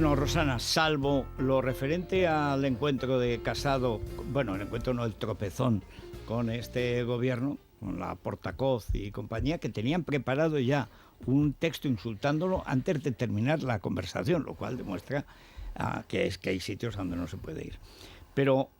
Bueno, Rosana, salvo lo referente al encuentro de Casado, bueno, el encuentro no, el tropezón con este gobierno, con la Portacoz y compañía, que tenían preparado ya un texto insultándolo antes de terminar la conversación, lo cual demuestra que hay sitios donde no se puede ir. Pero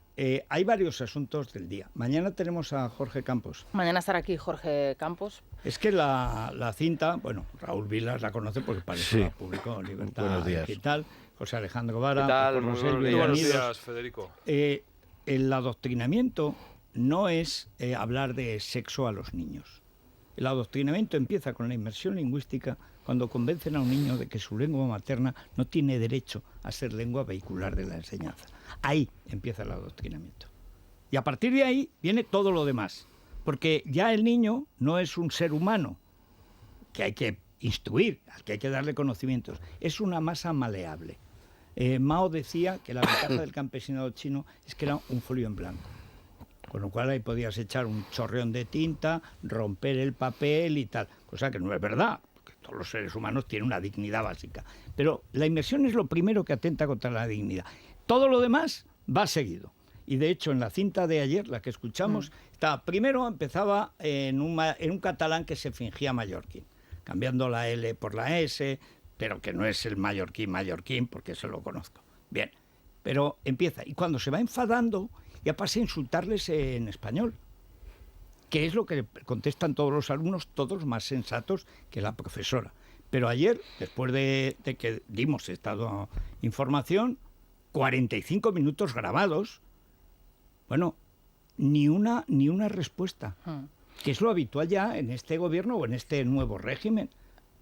hay varios asuntos del día. Mañana tenemos a Jorge Campos. Mañana estará aquí Jorge Campos. Es que la cinta, bueno, Raúl Vilas la conoce porque parece que la publicó Libertad Digital, José Alejandro Vara, ¿Qué tal? Muy buenos días, Federico. El adoctrinamiento no es hablar de sexo a los niños. El adoctrinamiento empieza con la inmersión lingüística cuando convencen a un niño de que su lengua materna no tiene derecho a ser lengua vehicular de la enseñanza. Ahí empieza el adoctrinamiento. Y a partir de ahí viene todo lo demás. Porque ya el niño no es un ser humano que hay que instruir, al que hay que darle conocimientos. Es una masa maleable. Mao decía que la ventaja del campesinado chino es que era un folio en blanco. Con lo cual ahí podías echar un chorreón de tinta, romper el papel y tal. Cosa que no es verdad, porque todos los seres humanos tienen una dignidad básica. Pero la inmersión es lo primero que atenta contra la dignidad. Todo lo demás va seguido. Y de hecho, en la cinta de ayer, la que escuchamos, primero empezaba en un catalán que se fingía mallorquín, cambiando la L por la S, pero que no es el mallorquín, porque eso lo conozco. Bien, pero empieza. Y cuando se va enfadando, ya pasa a insultarles en español, que es lo que contestan todos los alumnos, todos más sensatos que la profesora. Pero ayer, después de que dimos esta información, 45 minutos grabados, bueno, ni una respuesta, que es lo habitual ya en este gobierno o en este nuevo régimen.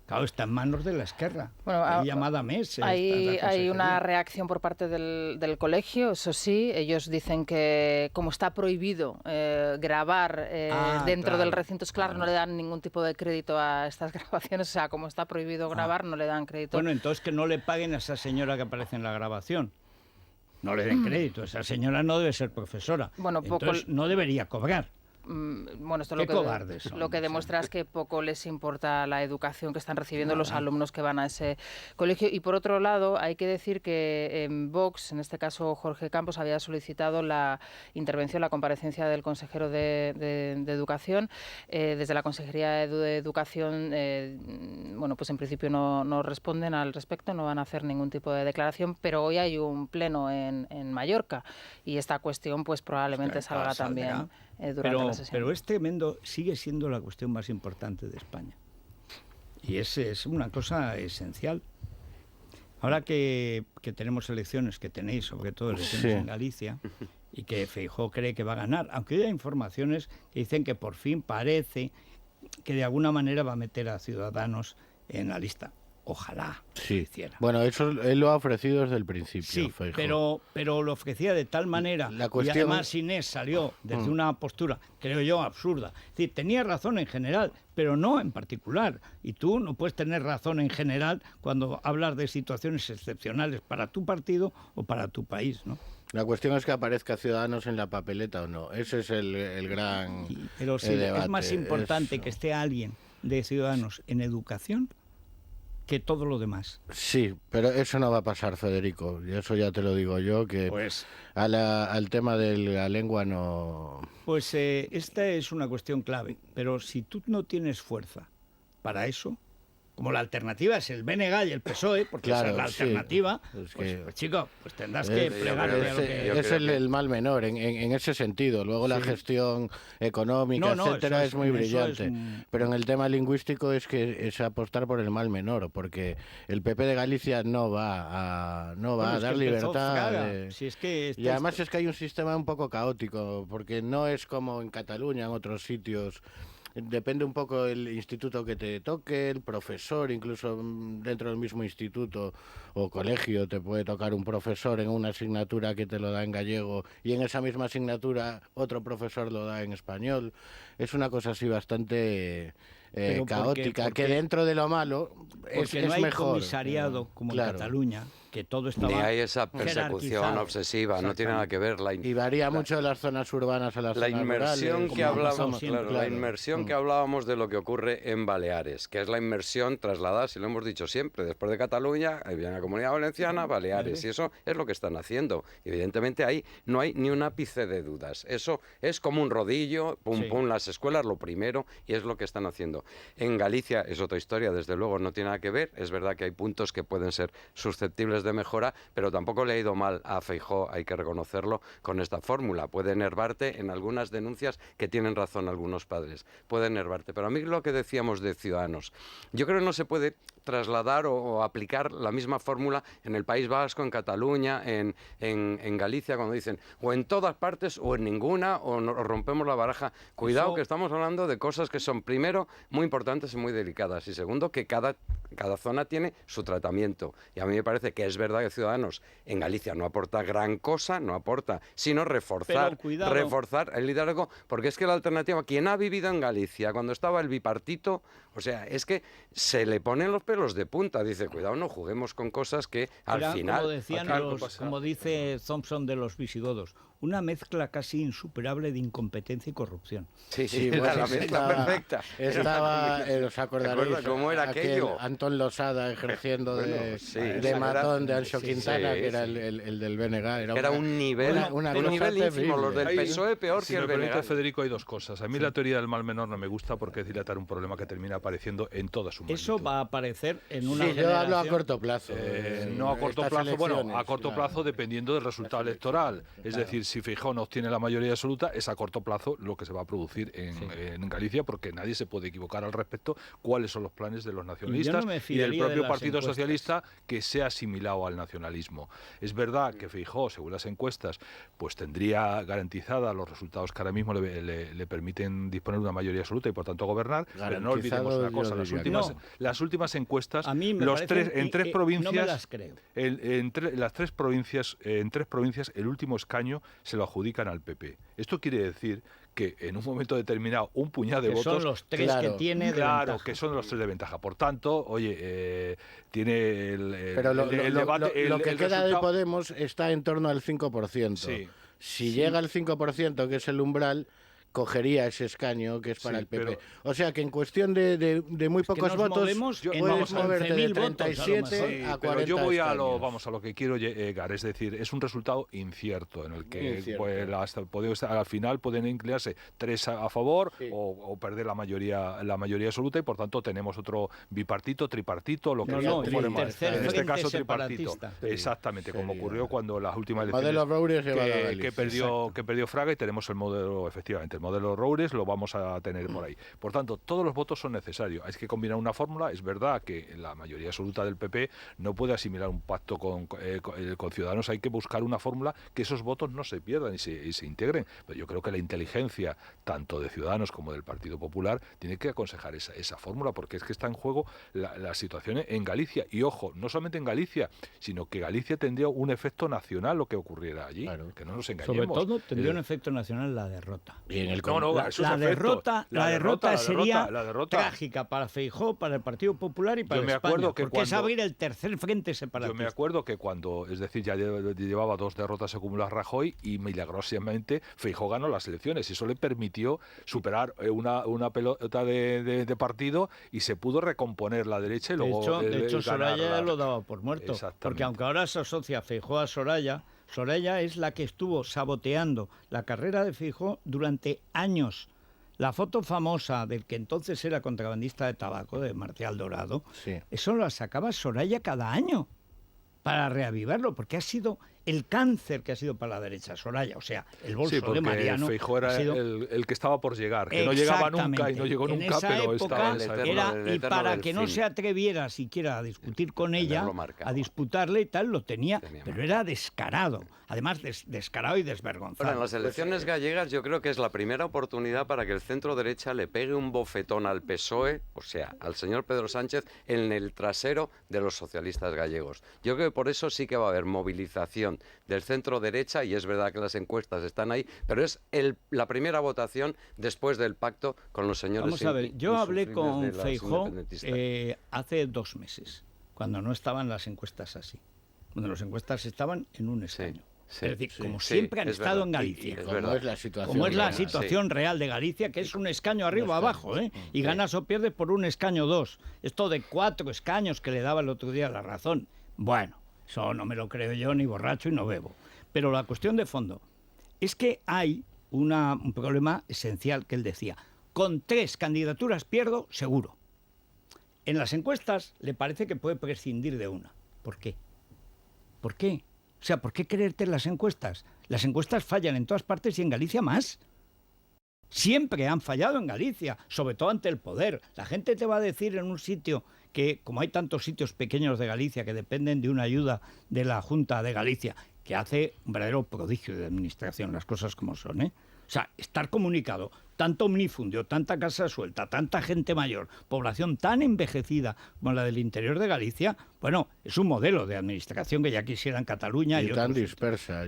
Claro, está en manos de la Esquerra. Bueno, llamada MES. Hay una reacción por parte del colegio, eso sí. Ellos dicen que como está prohibido grabar dentro del recinto escolar, no le dan ningún tipo de crédito a estas grabaciones. O sea, como está prohibido grabar, no le dan crédito. Bueno, entonces que no le paguen a esa señora que aparece en la grabación. No le den crédito. Esa señora no debe ser profesora. Bueno, entonces no debería cobrar. Bueno, esto lo que demuestra es que poco les importa la educación que están recibiendo los alumnos que van a ese colegio. Y por otro lado, hay que decir que en Vox, en este caso Jorge Campos, había solicitado la intervención, la comparecencia del consejero de Educación. Desde la Consejería de Educación, bueno, pues en principio no responden al respecto, no van a hacer ningún tipo de declaración, pero hoy hay un pleno en Mallorca y esta cuestión pues probablemente salga también durante la sesión. Pero es tremendo, sigue siendo la cuestión más importante de España. Y es una cosa esencial. Ahora que tenemos elecciones, que tenéis sobre todo elecciones en Galicia, y que Feijóo cree que va a ganar, aunque hay informaciones que dicen que por fin parece que de alguna manera va a meter a Ciudadanos en la lista. Ojalá lo hiciera. Bueno, eso él lo ha ofrecido desde el principio, Feijóo. Pero lo ofrecía de tal manera, y además Inés salió desde una postura, creo yo, absurda. Es decir, tenía razón en general, pero no en particular. Y tú no puedes tener razón en general cuando hablas de situaciones excepcionales para tu partido o para tu país, ¿no? La cuestión es que aparezca Ciudadanos en la papeleta o no. Ese es el gran pero sí, debate. Es más importante que esté alguien de Ciudadanos en educación que todo lo demás. Sí, pero eso no va a pasar, Federico. Y eso ya te lo digo yo, que pues, al tema de la lengua no... Pues esta es una cuestión clave. Pero si tú no tienes fuerza para eso, como la alternativa es el BNG y el PSOE, porque esa es la alternativa, pues chico, pues tendrás que plegarte a lo que... Es el mal menor en ese sentido. Luego la gestión económica, etcétera, es muy brillante. Pero en el tema lingüístico es apostar por el mal menor, porque el PP de Galicia no va a dar libertad. Y además es que hay un sistema un poco caótico, porque no es como en Cataluña, en otros sitios. Depende un poco el instituto que te toque, el profesor, incluso dentro del mismo instituto o colegio te puede tocar un profesor en una asignatura que te lo da en gallego y en esa misma asignatura otro profesor lo da en español. Es una cosa así bastante caótica, que dentro de lo malo es no hay mejor. Comisariado como en Cataluña, que todo estaba ni hay esa persecución obsesiva, no tiene nada que ver. Y varía mucho de las zonas urbanas a las zonas inmersión rurales, que hablábamos, la inmersión que hablábamos de lo que ocurre en Baleares, que es la inmersión trasladada, si lo hemos dicho siempre, después de Cataluña, ahí viene la Comunidad Valenciana, Baleares, y eso es lo que están haciendo. Evidentemente ahí no hay ni un ápice de dudas. Eso es como un rodillo, pum pum, las escuelas, lo primero, y es lo que están haciendo. En Galicia es otra historia, desde luego, no tiene nada que ver. Es verdad que hay puntos que pueden ser susceptibles de mejora, pero tampoco le ha ido mal a Feijóo, hay que reconocerlo, con esta fórmula. Puede enervarte en algunas denuncias que tienen razón algunos padres, puede enervarte. Pero a mí lo que decíamos de Ciudadanos, yo creo que no se puede trasladar o aplicar la misma fórmula en el País Vasco, en Cataluña, en Galicia, cuando dicen o en todas partes o en ninguna, o rompemos la baraja. Cuidado, que estamos hablando de cosas que son, primero, muy importantes y muy delicadas, y segundo, que cada zona tiene su tratamiento. Y a mí me parece que es verdad que Ciudadanos en Galicia no aporta gran cosa, no aporta, sino reforzar el liderazgo, porque es que la alternativa, quien ha vivido en Galicia cuando estaba el bipartito, o sea, es que se le ponen los pelos de punta, dice, cuidado, no juguemos con cosas que al final... Como decían como dice Thompson de los visigodos, una mezcla casi insuperable de incompetencia y corrupción. Sí, pues la mezcla perfecta. Estaba, ¿os acordaréis? ¿Cómo era aquello? Antón Losada ejerciendo de matón de Anxo Quintana, que era el del BNG. Era un nivel ínfimo, los del PSOE peor que el BNG. Si me permite, Federico, hay dos cosas. A mí la teoría del mal menor no me gusta porque es dilatar un problema que termina apareciendo en toda su magnitud. Eso va a aparecer en una generación. Yo hablo a corto plazo. No a corto plazo, bueno, a corto plazo dependiendo del resultado electoral. Es decir, si Feijóo no obtiene la mayoría absoluta, es a corto plazo lo que se va a producir en Galicia, porque nadie se puede equivocar al respecto cuáles son los planes de los nacionalistas y del propio Partido Socialista, que se ha asimilado al nacionalismo. Es verdad que Feijóo, según las encuestas, pues tendría garantizadas los resultados que ahora mismo le permiten disponer de una mayoría absoluta y por tanto gobernar, pero no olvidemos una cosa, las últimas encuestas, en tres provincias, no me las creo. En tres provincias el último escaño se lo adjudican al PP. Esto quiere decir que en un momento determinado un puñado de votos... son los tres que tiene de ventaja. Claro, que son los tres de ventaja. Por tanto, tiene Pero lo que queda de Podemos está en torno al 5%. Si llega al 5%, que es el umbral, cogería ese escaño que es para el PP. O sea que en cuestión de muy pocos votos puedes moverte de 37 a 40. Pero yo voy a lo que quiero llegar, es decir, es un resultado incierto en el que al final pueden inclinarse 3 a favor o perder la mayoría absoluta, y por tanto tenemos otro bipartito, tripartito, lo que en este caso tripartito. Exactamente, como ocurrió cuando las últimas elecciones que perdió Fraga, y tenemos el modelo, efectivamente, el modelo Roures lo vamos a tener por ahí. Por tanto, todos los votos son necesarios. Hay que combinar una fórmula. Es verdad que la mayoría absoluta del PP no puede asimilar un pacto con Ciudadanos. Hay que buscar una fórmula que esos votos no se pierdan y se integren. Pero yo creo que la inteligencia, tanto de Ciudadanos como del Partido Popular, tiene que aconsejar esa fórmula, porque es que está en juego la situación en Galicia. Y ojo, no solamente en Galicia, sino que Galicia tendría un efecto nacional lo que ocurriera allí. Claro. Que no nos engañemos. Sobre todo tendría un efecto nacional la derrota. Y en el la derrota sería trágica para Feijóo, para el Partido Popular y para España, porque es abrir el tercer frente separatista. Yo me acuerdo que es decir, ya llevaba 2 derrotas acumuladas Rajoy, y milagrosamente Feijóo ganó las elecciones, y eso le permitió superar una pelota de partido, y se pudo recomponer la derecha y luego de hecho Soraya lo daba por muerto, porque aunque ahora se asocia Feijóo a Soraya es la que estuvo saboteando la carrera de Feijóo durante años. La foto famosa del que entonces era contrabandista de tabaco, de Marcial Dorado, eso lo sacaba Soraya cada año para reavivarlo, porque ha sido el cáncer que ha sido para la derecha Soraya, o sea, el bolso de Mariano. Feijóo era el que estaba por llegar, que no llegaba nunca y no llegó nunca, pero estaba en esa época. Y para que no se atreviera siquiera a discutir con ella, a disputarle y tal, lo tenía, pero era descarado. Además, descarado y desvergonzado. Bueno, en las elecciones gallegas yo creo que es la primera oportunidad para que el centro derecha le pegue un bofetón al PSOE, o sea, al señor Pedro Sánchez, en el trasero de los socialistas gallegos. Yo creo que por eso sí que va a haber movilización votación del centro derecha, y es verdad que las encuestas están ahí, pero es la primera votación después del pacto con los señores. Vamos a ver, yo hablé con Feijóo hace 2 meses, cuando no estaban las encuestas así, cuando las encuestas estaban en un escaño. Sí, es decir, como siempre han estado en Galicia. Como es la situación real de Galicia, que es un escaño arriba o abajo, y ganas o pierdes por un escaño 2. Esto de 4 escaños que le daba el otro día La Razón. Bueno, eso no me lo creo yo, ni borracho y no bebo. Pero la cuestión de fondo es que hay un problema esencial que él decía. Con 3 candidaturas pierdo, seguro. En las encuestas le parece que puede prescindir de una. ¿Por qué? ¿Por qué? O sea, ¿por qué creerte en las encuestas? Las encuestas fallan en todas partes y en Galicia más. Siempre han fallado en Galicia, sobre todo ante el poder. La gente te va a decir en un sitio que, como hay tantos sitios pequeños de Galicia que dependen de una ayuda de la Junta de Galicia, que hace un verdadero prodigio de administración, las cosas como son, O sea, estar comunicado, tanto omnifundio, tanta casa suelta, tanta gente mayor, población tan envejecida como la del interior de Galicia, bueno, es un modelo de administración que ya quisiera en Cataluña. Y tan dispersa.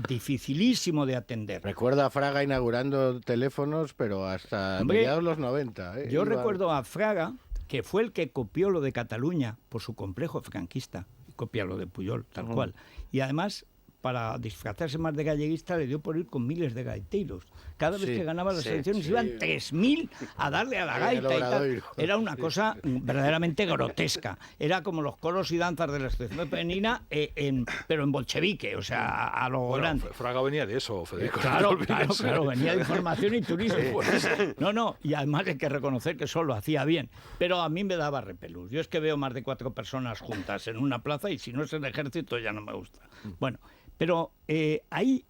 Dificilísimo de atender. Recuerdo a Fraga inaugurando teléfonos, pero hasta mediados de los 90. Yo recuerdo a Fraga, que fue el que copió lo de Cataluña por su complejo franquista, copia lo de Pujol, tal cual. Y además, para disfrazarse más de galleguista, le dio por ir con miles de gaiteros. Cada vez que ganaba las elecciones iban 3.000 a darle a la gaita y tal. Era una cosa verdaderamente grotesca. Era como los coros y danzas de la Asociación de Penina, pero en bolchevique, o sea, a lo grande. Fraga venía de eso, Federico. Claro, venía de información y turismo. No, y además hay que reconocer que eso lo hacía bien. Pero a mí me daba repelús. Yo es que veo más de 4 personas juntas en una plaza y si no es el ejército ya no me gusta. Bueno, pero ahí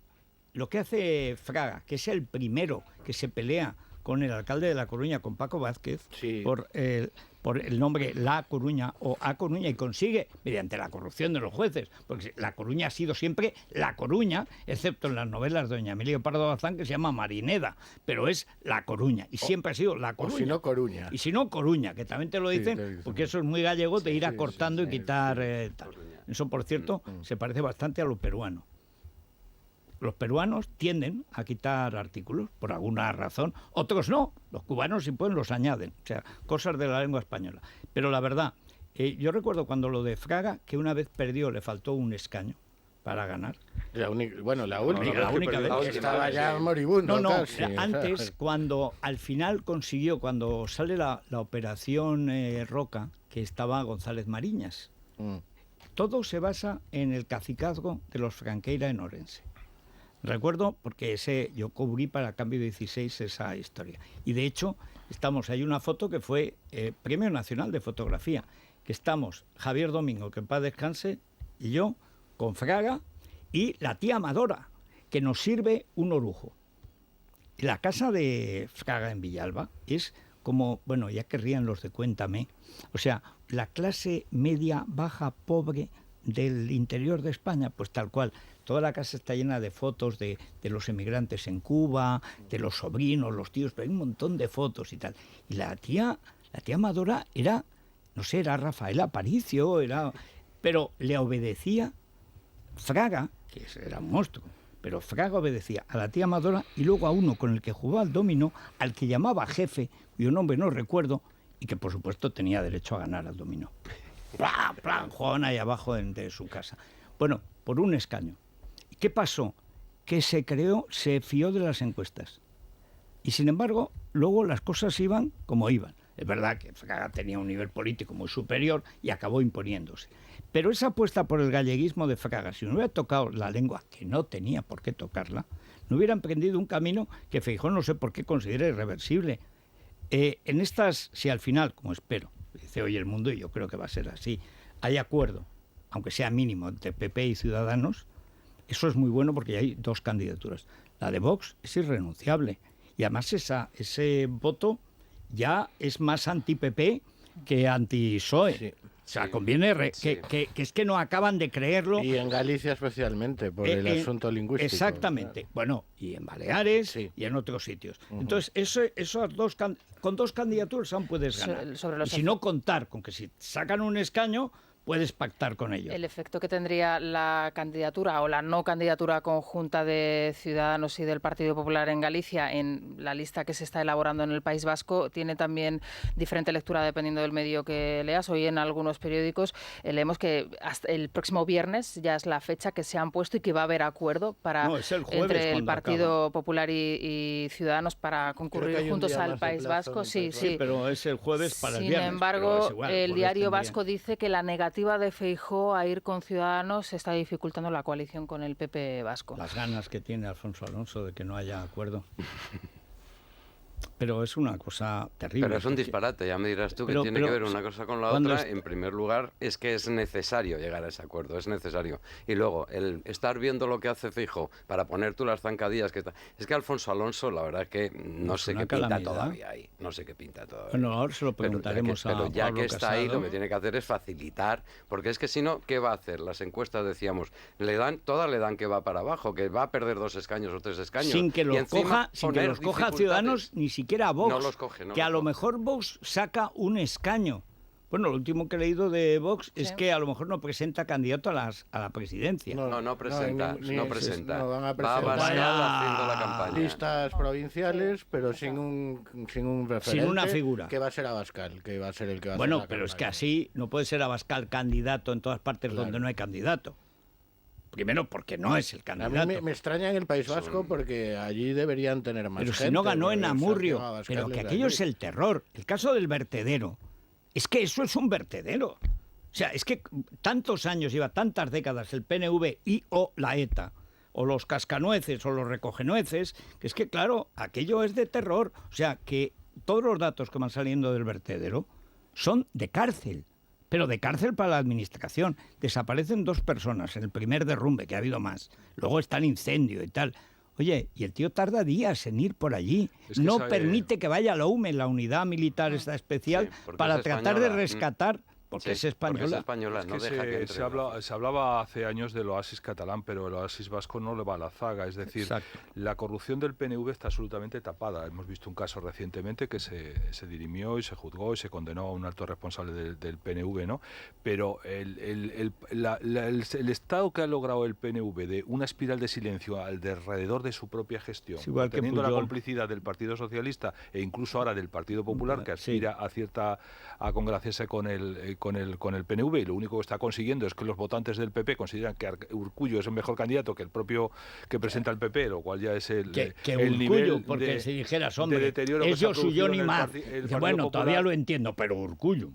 lo que hace Fraga, que es el primero que se pelea con el alcalde de La Coruña, con Paco Vázquez, por el nombre La Coruña o A Coruña, y consigue, mediante la corrupción de los jueces, porque La Coruña ha sido siempre La Coruña, excepto en las novelas de doña Emilio Pardo Bazán, que se llama Marineda, pero es La Coruña, y siempre ha sido La Coruña. O si no, Coruña. Y si no, Coruña, que también te lo dicen, porque eso es muy gallego, de ir acortando y quitar tal. Eso, por cierto, se parece bastante a lo peruano. Los peruanos tienden a quitar artículos por alguna razón, otros no. Los cubanos, si pueden, los añaden. O sea, cosas de la lengua española. Pero la verdad, yo recuerdo cuando lo de Fraga, que una vez perdió, le faltó un escaño para ganar. La única vez. Estaba ya moribundo. Casi, antes, ¿sabes? Cuando al final consiguió, cuando sale la operación Roca, que estaba González Mariñas. Todo se basa en el cacicazgo de los Franqueira en Orense. Recuerdo porque yo cubrí para Cambio 16 esa historia. Y de hecho, hay una foto que fue Premio Nacional de Fotografía, que estamos Javier Domingo, que en paz descanse, y yo, con Fraga, y la tía Amadora, que nos sirve un orujo. Y la casa de Fraga en Villalba es como, bueno, ya querrían los de Cuéntame, o sea, la clase media, baja, pobre del interior de España, pues tal cual. Toda la casa está llena de fotos de los emigrantes en Cuba, de los sobrinos, los tíos, pero hay un montón de fotos y tal. Y la tía Amadora era, no sé, era Rafael Aparicio, pero le obedecía Fraga, que era un monstruo, pero Fraga obedecía a la tía Amadora y luego a uno con el que jugaba al dominó, al que llamaba jefe, cuyo nombre no recuerdo, y que por supuesto tenía derecho a ganar al dominó. Jugaban ahí abajo de su casa. Bueno, por un escaño. ¿Qué pasó? Que se fió de las encuestas. Y sin embargo, luego las cosas iban como iban. Es verdad que Fraga tenía un nivel político muy superior y acabó imponiéndose. Pero esa apuesta por el galleguismo de Fraga, si no hubiera tocado la lengua, que no tenía por qué tocarla, no hubiera emprendido un camino que Feijóo no sé por qué considera irreversible. En estas, si al final, como espero, dice hoy El Mundo, y yo creo que va a ser así, hay acuerdo, aunque sea mínimo, entre PP y Ciudadanos, eso es muy bueno porque hay 2 candidaturas. La de Vox es irrenunciable. Y además ese voto ya es más anti-PP que anti-PSOE. Sí. O sea, conviene que es que no acaban de creerlo. Y en Galicia especialmente, por el asunto lingüístico. Exactamente. Claro. Bueno, y en Baleares y en otros sitios. Entonces, con 2 candidaturas aún puedes ganar. Y si no contar con que si sacan un escaño, puedes pactar con ellos. El efecto que tendría la candidatura o la no candidatura conjunta de Ciudadanos y del Partido Popular en Galicia en la lista que se está elaborando en el País Vasco tiene también diferente lectura dependiendo del medio que leas. Hoy en algunos periódicos leemos que hasta el próximo viernes ya es la fecha que se han puesto y que va a haber acuerdo para entre el Partido Popular y Ciudadanos para concurrir juntos al País Vasco. Sí, pero es el jueves para el viernes. Sin embargo, el Diario Vasco dice que la negativa de Feijóo a ir con Ciudadanos está dificultando la coalición con el PP vasco. Las ganas que tiene Alfonso Alonso de que no haya acuerdo. Pero es una cosa terrible. Pero es un disparate, ya me dirás tú que tiene que ver una cosa con la otra. En primer lugar, es que es necesario llegar a ese acuerdo, es necesario. Y luego, el estar viendo lo que hace Feijóo para poner tú las zancadillas que está... Es que Alfonso Alonso, la verdad es que no sé qué pinta todavía ahí. No sé qué pinta todavía. Bueno, ahora se lo preguntaremos a Pablo Pero ya que está ahí, Casado. lo que tiene que hacer es facilitar, porque es que si no, ¿qué va a hacer? Las encuestas, decíamos, todas le dan que va para abajo, que va a perder 2 escaños o 3 escaños. Sin que los coja Ciudadanos, ni siquiera Vox. No los coge, que a lo mejor Vox saca un escaño. Bueno, lo último que he leído de Vox es que a lo mejor no presenta candidato a la presidencia. No presenta. Van a va a Abascal haciendo la campaña. Listas provinciales, pero sin un referente. Sin una figura. Que va a ser Abascal, que va a ser el que va a hacer Bueno, la pero campaña. es que así no puede ser Abascal candidato en todas partes donde no hay candidato. Primero, porque no es el candidato. A mí me extraña en el País Vasco porque allí deberían tener más pero gente. si no ganó en porque Amurrio, Abascal pero que es de aquello allí. es el terror. El caso del vertedero, es que eso es un vertedero. O sea, es que tantos años, lleva tantas décadas el PNV o la ETA, o los cascanueces o los recogenueces, que es que, claro, aquello es de terror. O sea, que todos los datos que van saliendo del vertedero son de cárcel. Pero de cárcel para la administración. Desaparecen 2 personas en el primer derrumbe, que ha habido más. Luego está el incendio y tal. Oye, y el tío tarda días en ir por allí. No permite que vaya la UME, la unidad militar esta especial, para tratar de rescatar... Porque es española. Porque es española, no deja que entre. Se hablaba hace años del oasis catalán, pero el oasis vasco no le va a la zaga. Es decir, la corrupción del PNV está absolutamente tapada. Hemos visto un caso recientemente que se dirimió y se juzgó y se condenó a un alto responsable del PNV, ¿no? Pero el estado que ha logrado el PNV de una espiral de silencio alrededor de su propia gestión, teniendo la complicidad del Partido Socialista e incluso ahora del Partido Popular, que aspira a congraciarse con el PNV, y lo único que está consiguiendo es que los votantes del PP consideran que Urkullu es el mejor candidato que el propio que presenta el PP, lo cual ya es el nivel porque si dijeras, hombre, de deterioro es que yo Johnny Marr. Bueno, Popular. todavía lo entiendo, pero Urkullu.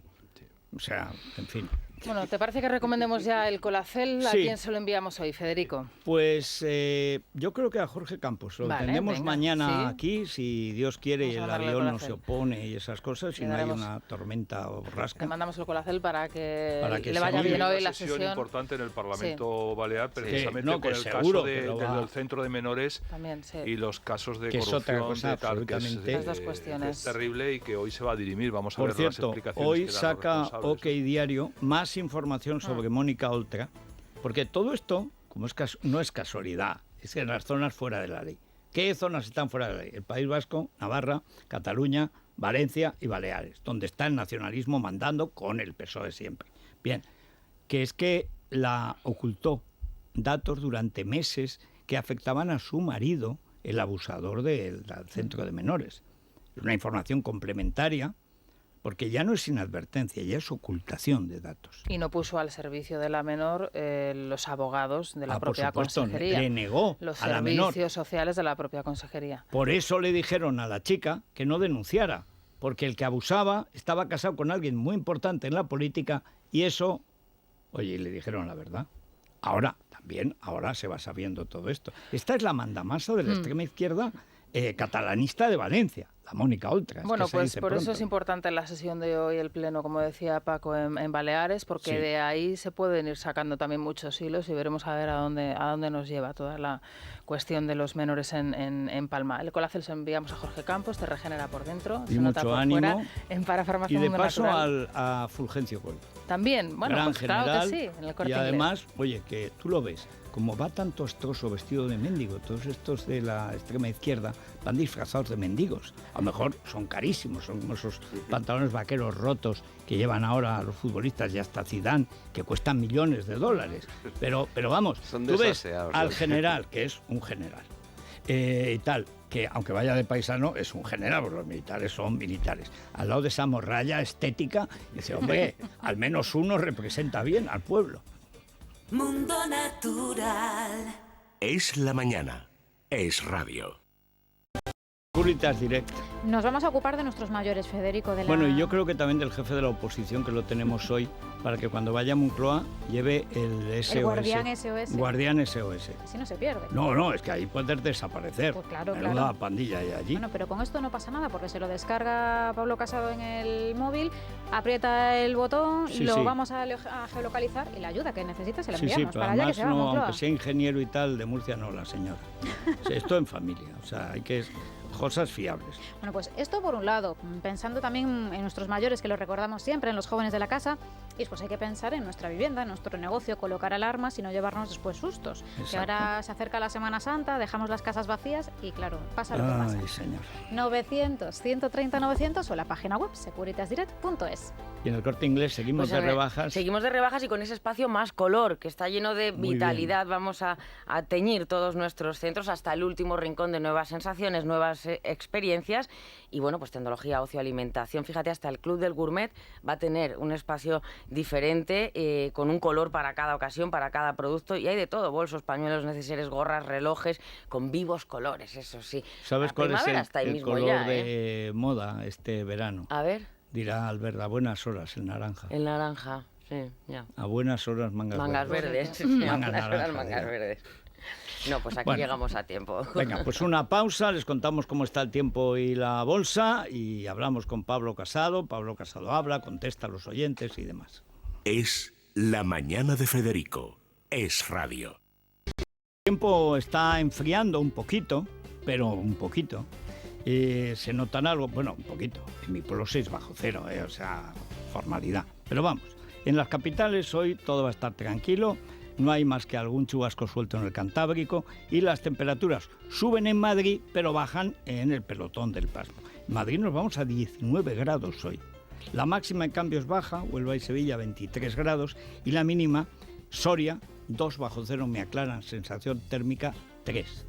O sea, en fin. Bueno, ¿te parece que recomendemos ya el Colacel? ¿A quién se lo enviamos hoy, Federico? Pues yo creo que a Jorge Campos. Lo tendremos mañana aquí, si Dios quiere y el avión no se opone y esas cosas, si no hay una tormenta o borrasca. Le mandamos el Colacel para que le vaya bien hoy la sesión. Sesión importante en el Parlamento Balear, precisamente con el seguro caso del centro de menores también, y los casos de que corrupción es otra cosa, de tal, que las dos cuestiones. es terrible y que hoy se va a dirimir. Vamos a Por ver cierto, las explicaciones hoy que dan saca los responsables. OK Diario más información sobre Mónica Oltra, porque todo esto, como no es casualidad, es en las zonas fuera de la ley. ¿Qué zonas están fuera de la ley? El País Vasco, Navarra, Cataluña, Valencia y Baleares, donde está el nacionalismo mandando con el PSOE siempre. Bien, que es que la ocultó datos durante meses que afectaban a su marido, el abusador del centro de menores. Es una información complementaria, porque ya no es inadvertencia, ya es ocultación de datos. Y no puso al servicio de la menor los abogados de la propia por supuesto, consejería. le negó los a la menor. servicios sociales de la propia consejería. Por eso le dijeron a la chica que no denunciara, porque el que abusaba estaba casado con alguien muy importante en la política y eso, oye, le dijeron la verdad. Ahora se va sabiendo todo esto. Esta es la mandamasa de la extrema izquierda catalanista de Valencia, la Mónica Oltra. Bueno, pues por eso es importante la sesión de hoy, el pleno, como decía Paco, en Baleares, porque de ahí se pueden ir sacando también muchos hilos y veremos a ver a dónde nos lleva toda la cuestión de los menores en Palma. El Colacel se enviamos a Jorge Campos, te regenera por dentro, y se nota mucho por ánimo, fuera, en Parafarmacia y de Mundo paso Natural. a Fulgencio Coll. También, bueno, Gran pues general, claro que sí, en el Corte y además, oye, que tú lo ves, como va tan tostroso vestido de mendigo, todos estos de la extrema izquierda van disfrazados de mendigos. A lo mejor son carísimos, son como esos pantalones vaqueros rotos que llevan ahora los futbolistas y hasta Zidane, que cuestan millones de dólares. Pero vamos, tú ves al general, que es un general, y tal, que aunque vaya de paisano es un general, porque los militares son militares. Al lado de esa morralla estética, dice, hombre, al menos uno representa bien al pueblo. Mundo Natural. Es la mañana. Es radio. Securitas Direct. Nos vamos a ocupar de nuestros mayores, Federico. Bueno, y yo creo que también del jefe de la oposición, que lo tenemos hoy, para que cuando vaya a Moncloa lleve el SOS. El Guardián SOS. Guardián SOS. Así no se pierde. No, es que ahí puedes desaparecer. Pues claro, Menuda pandilla hay allí. Bueno, pero con esto no pasa nada, porque se lo descarga Pablo Casado en el móvil, aprieta el botón, vamos a geolocalizar y la ayuda que necesita se la enviamos. Pero para allá además, que se va a Moncloa. aunque sea ingeniero y tal, de Murcia no, la señora. Esto en familia, o sea, hay que... cosas fiables. Bueno, pues esto por un lado, pensando también en nuestros mayores, que lo recordamos siempre, en los jóvenes de la casa, y después hay que pensar en nuestra vivienda, en nuestro negocio, colocar alarmas y no llevarnos después sustos. Exacto. Que ahora se acerca la Semana Santa, dejamos las casas vacías y claro, pasa lo que pasa. Ay, señor. 900-130-900 o la página web securitasdirect.es. Y en el Corte Inglés seguimos de rebajas. Seguimos de rebajas y con ese espacio más color, que está lleno de vitalidad. Vamos a teñir todos nuestros centros hasta el último rincón de nuevas sensaciones, nuevas experiencias y bueno, pues tecnología, ocio, alimentación. Fíjate, hasta el Club del Gourmet va a tener un espacio diferente con un color para cada ocasión, para cada producto y hay de todo, bolsos, pañuelos, necesarios, gorras, relojes, con vivos colores, eso sí. ¿Sabes cuál es el color ya, de moda este verano? A ver. Dirá Albert, a buenas horas, el naranja. El naranja, sí, ya. A buenas horas, mangas verdes. Mangas verdes. No, pues aquí llegamos a tiempo. Venga, pues una pausa, les contamos cómo está el tiempo y la bolsa y hablamos con Pablo Casado. Pablo Casado habla, contesta a los oyentes y demás. Es la mañana de Federico. Es radio. El tiempo está enfriando un poquito, pero un poquito. Se notan algo, bueno, un poquito. En mi pueblo 6 bajo cero, o sea, formalidad. Pero vamos, en las capitales hoy todo va a estar tranquilo. No hay más que algún chubasco suelto en el Cantábrico y las temperaturas suben en Madrid, pero bajan en el pelotón del Pasmo. En Madrid nos vamos a 19 grados hoy. La máxima en cambio es baja, Huelva y Sevilla 23 grados y la mínima, Soria 2 bajo cero, me aclaran, sensación térmica 3.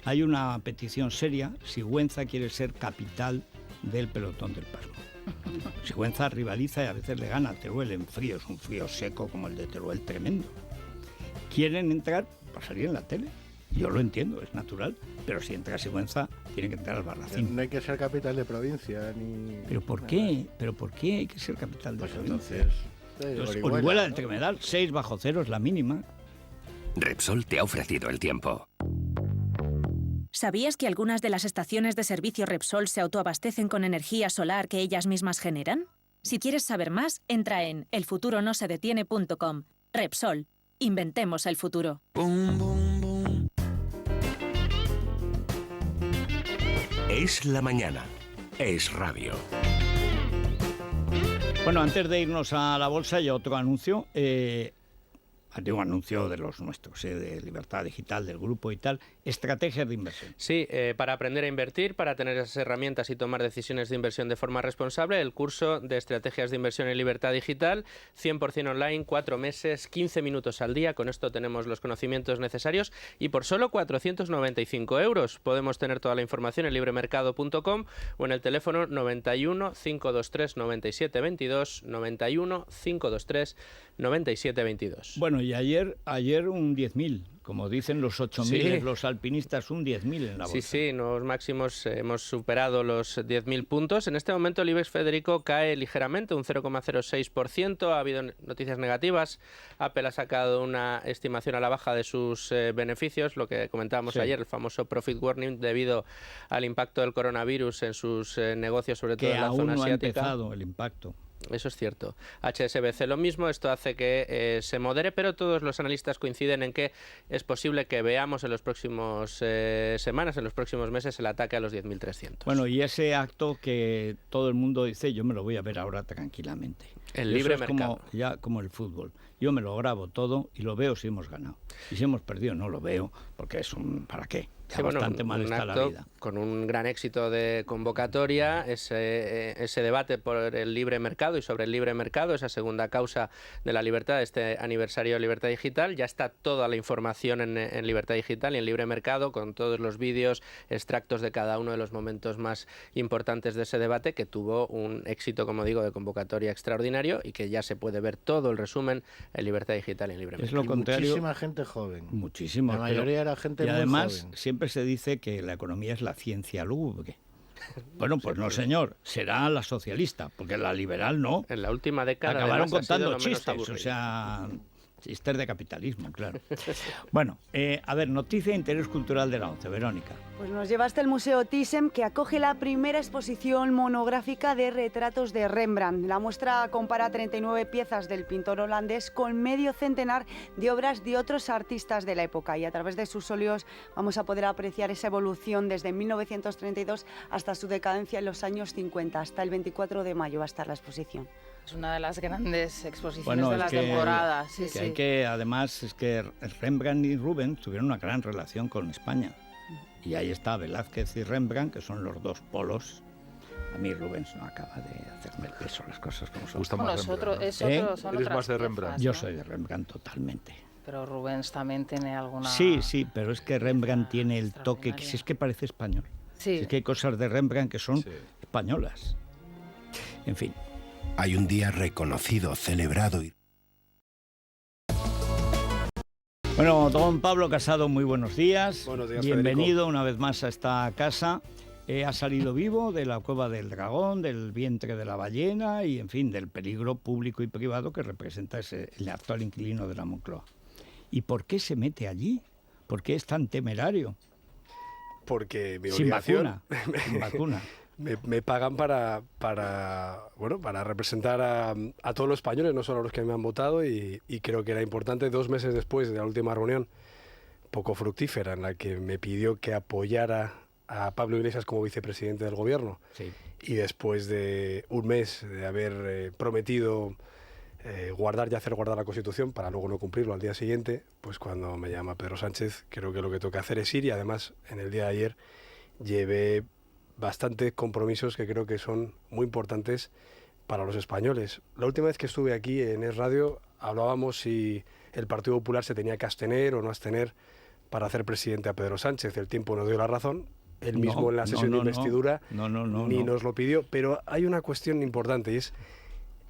Hay una petición seria, Sigüenza quiere ser capital del pelotón del Pasmo. Sigüenza rivaliza y a veces le gana a Teruel en frío, es un frío seco como el de Teruel tremendo. Quieren entrar, pasaría en la tele. Yo lo entiendo, es natural, pero si entra a Sigüenza, tiene que entrar al Barracín. No hay que ser capital de provincia ni... ¿Pero por qué? ¿Pero por qué hay que ser capital de provincia? Entonces, Orihuela del Tremedal, 6 bajo cero es la mínima. Repsol te ha ofrecido el tiempo. ¿Sabías que algunas de las estaciones de servicio Repsol se autoabastecen con energía solar que ellas mismas generan? Si quieres saber más, entra en elfuturonosedetiene.com. Repsol. Inventemos el futuro. Es la mañana. Es radio. Bueno, antes de irnos a la bolsa hay otro anuncio. Un anuncio de los nuestros, de Libertad Digital, del grupo y tal, estrategias de inversión. Sí, para aprender a invertir, para tener esas herramientas y tomar decisiones de inversión de forma responsable, el curso de estrategias de inversión en Libertad Digital, 100% online, 4 meses, 15 minutos al día, con esto tenemos los conocimientos necesarios y por solo 495 euros. Podemos tener toda la información en libremercado.com o en el teléfono 91 523 97 22, 91 523 97 22. Bueno, y ayer un 10.000, como dicen los 8.000, los alpinistas, un 10.000 en la bolsa. Sí, nuevos máximos, hemos superado los 10.000 puntos. En este momento el IBEX, Federico, cae ligeramente, un 0,06%. Ha habido noticias negativas. Apple ha sacado una estimación a la baja de sus beneficios, lo que comentábamos ayer, el famoso profit warning, debido al impacto del coronavirus en sus negocios, sobre todo en la zona asiática. Que aún no ha empezado el impacto. Eso es cierto. HSBC lo mismo, esto hace que se modere, pero todos los analistas coinciden en que es posible que veamos en los próximos semanas, en los próximos meses, el ataque a los 10.300. Bueno, y ese acto que todo el mundo dice, yo me lo voy a ver ahora tranquilamente. El libre mercado. Como el fútbol. Yo me lo grabo todo y lo veo si hemos ganado. Y si hemos perdido no lo veo, porque es ¿para qué? Ya bastante mal está la vida. Con un gran éxito de convocatoria, ese debate por el libre mercado y sobre el libre mercado, esa segunda causa de la libertad, este aniversario de Libertad Digital, ya está toda la información en Libertad Digital y en Libre Mercado, con todos los vídeos, extractos de cada uno de los momentos más importantes de ese debate, que tuvo un éxito, como digo, de convocatoria extraordinario y que ya se puede ver todo el resumen en Libertad Digital y en Libre Mercado. Es lo contrario. Muchísima gente joven. Muchísima. La mayoría era gente muy joven. Y además siempre se dice que la economía es la ciencia lúgubre. Bueno, pues no, señor, será la socialista, porque la liberal no. En la última década acabaron contando chistes, o sea, chistes de capitalismo, claro. Bueno, a ver, noticia de interés cultural de la ONCE, Verónica. Pues nos lleva hasta el Museo Thyssen, que acoge la primera exposición monográfica de retratos de Rembrandt. La muestra compara 39 piezas del pintor holandés con medio centenar de obras de otros artistas de la época, y a través de sus óleos vamos a poder apreciar esa evolución desde 1932 hasta su decadencia en los años 50. Hasta el 24 de mayo va a estar la exposición. Es una de las grandes exposiciones de la temporada. Sí, sí. Además, es que Rembrandt y Rubens tuvieron una gran relación con España. Y ahí está Velázquez y Rembrandt, que son los dos polos. A mí Rubens no acaba de hacerme el peso, las cosas como son. Gusta más Rembrandt, ¿no? ¿Eres más de Rembrandt? Yo soy de Rembrandt totalmente. Pero Rubens también tiene alguna... Sí, pero es que Rembrandt tiene el toque, que si es que parece español. Sí. Si es que hay cosas de Rembrandt que son españolas. En fin. Hay un día reconocido, celebrado y... Bueno, don Pablo Casado, muy buenos días. Buenos días, bienvenido Federico. Una vez más a esta casa. Ha salido vivo de la cueva del dragón, del vientre de la ballena y, en fin, del peligro público y privado que representa el actual inquilino de la Moncloa. ¿Y por qué se mete allí? ¿Por qué es tan temerario? Porque mi sin obligación... Sin vacuna. Me pagan para representar a todos los españoles, no solo a los que me han votado, y creo que era importante 2 meses después de la última reunión, poco fructífera, en la que me pidió que apoyara a Pablo Iglesias como vicepresidente del gobierno. Sí. Y después de un mes de haber prometido guardar y hacer guardar la Constitución para luego no cumplirlo al día siguiente, pues cuando me llama Pedro Sánchez, creo que lo que toca hacer es ir, y además en el día de ayer llevé bastantes compromisos que creo que son muy importantes para los españoles. La última vez que estuve aquí en Es Radio hablábamos si el Partido Popular se tenía que abstener o no abstener para hacer presidente a Pedro Sánchez. El tiempo nos dio la razón. Él mismo en la sesión de investidura ni nos lo pidió. Pero hay una cuestión importante, y es: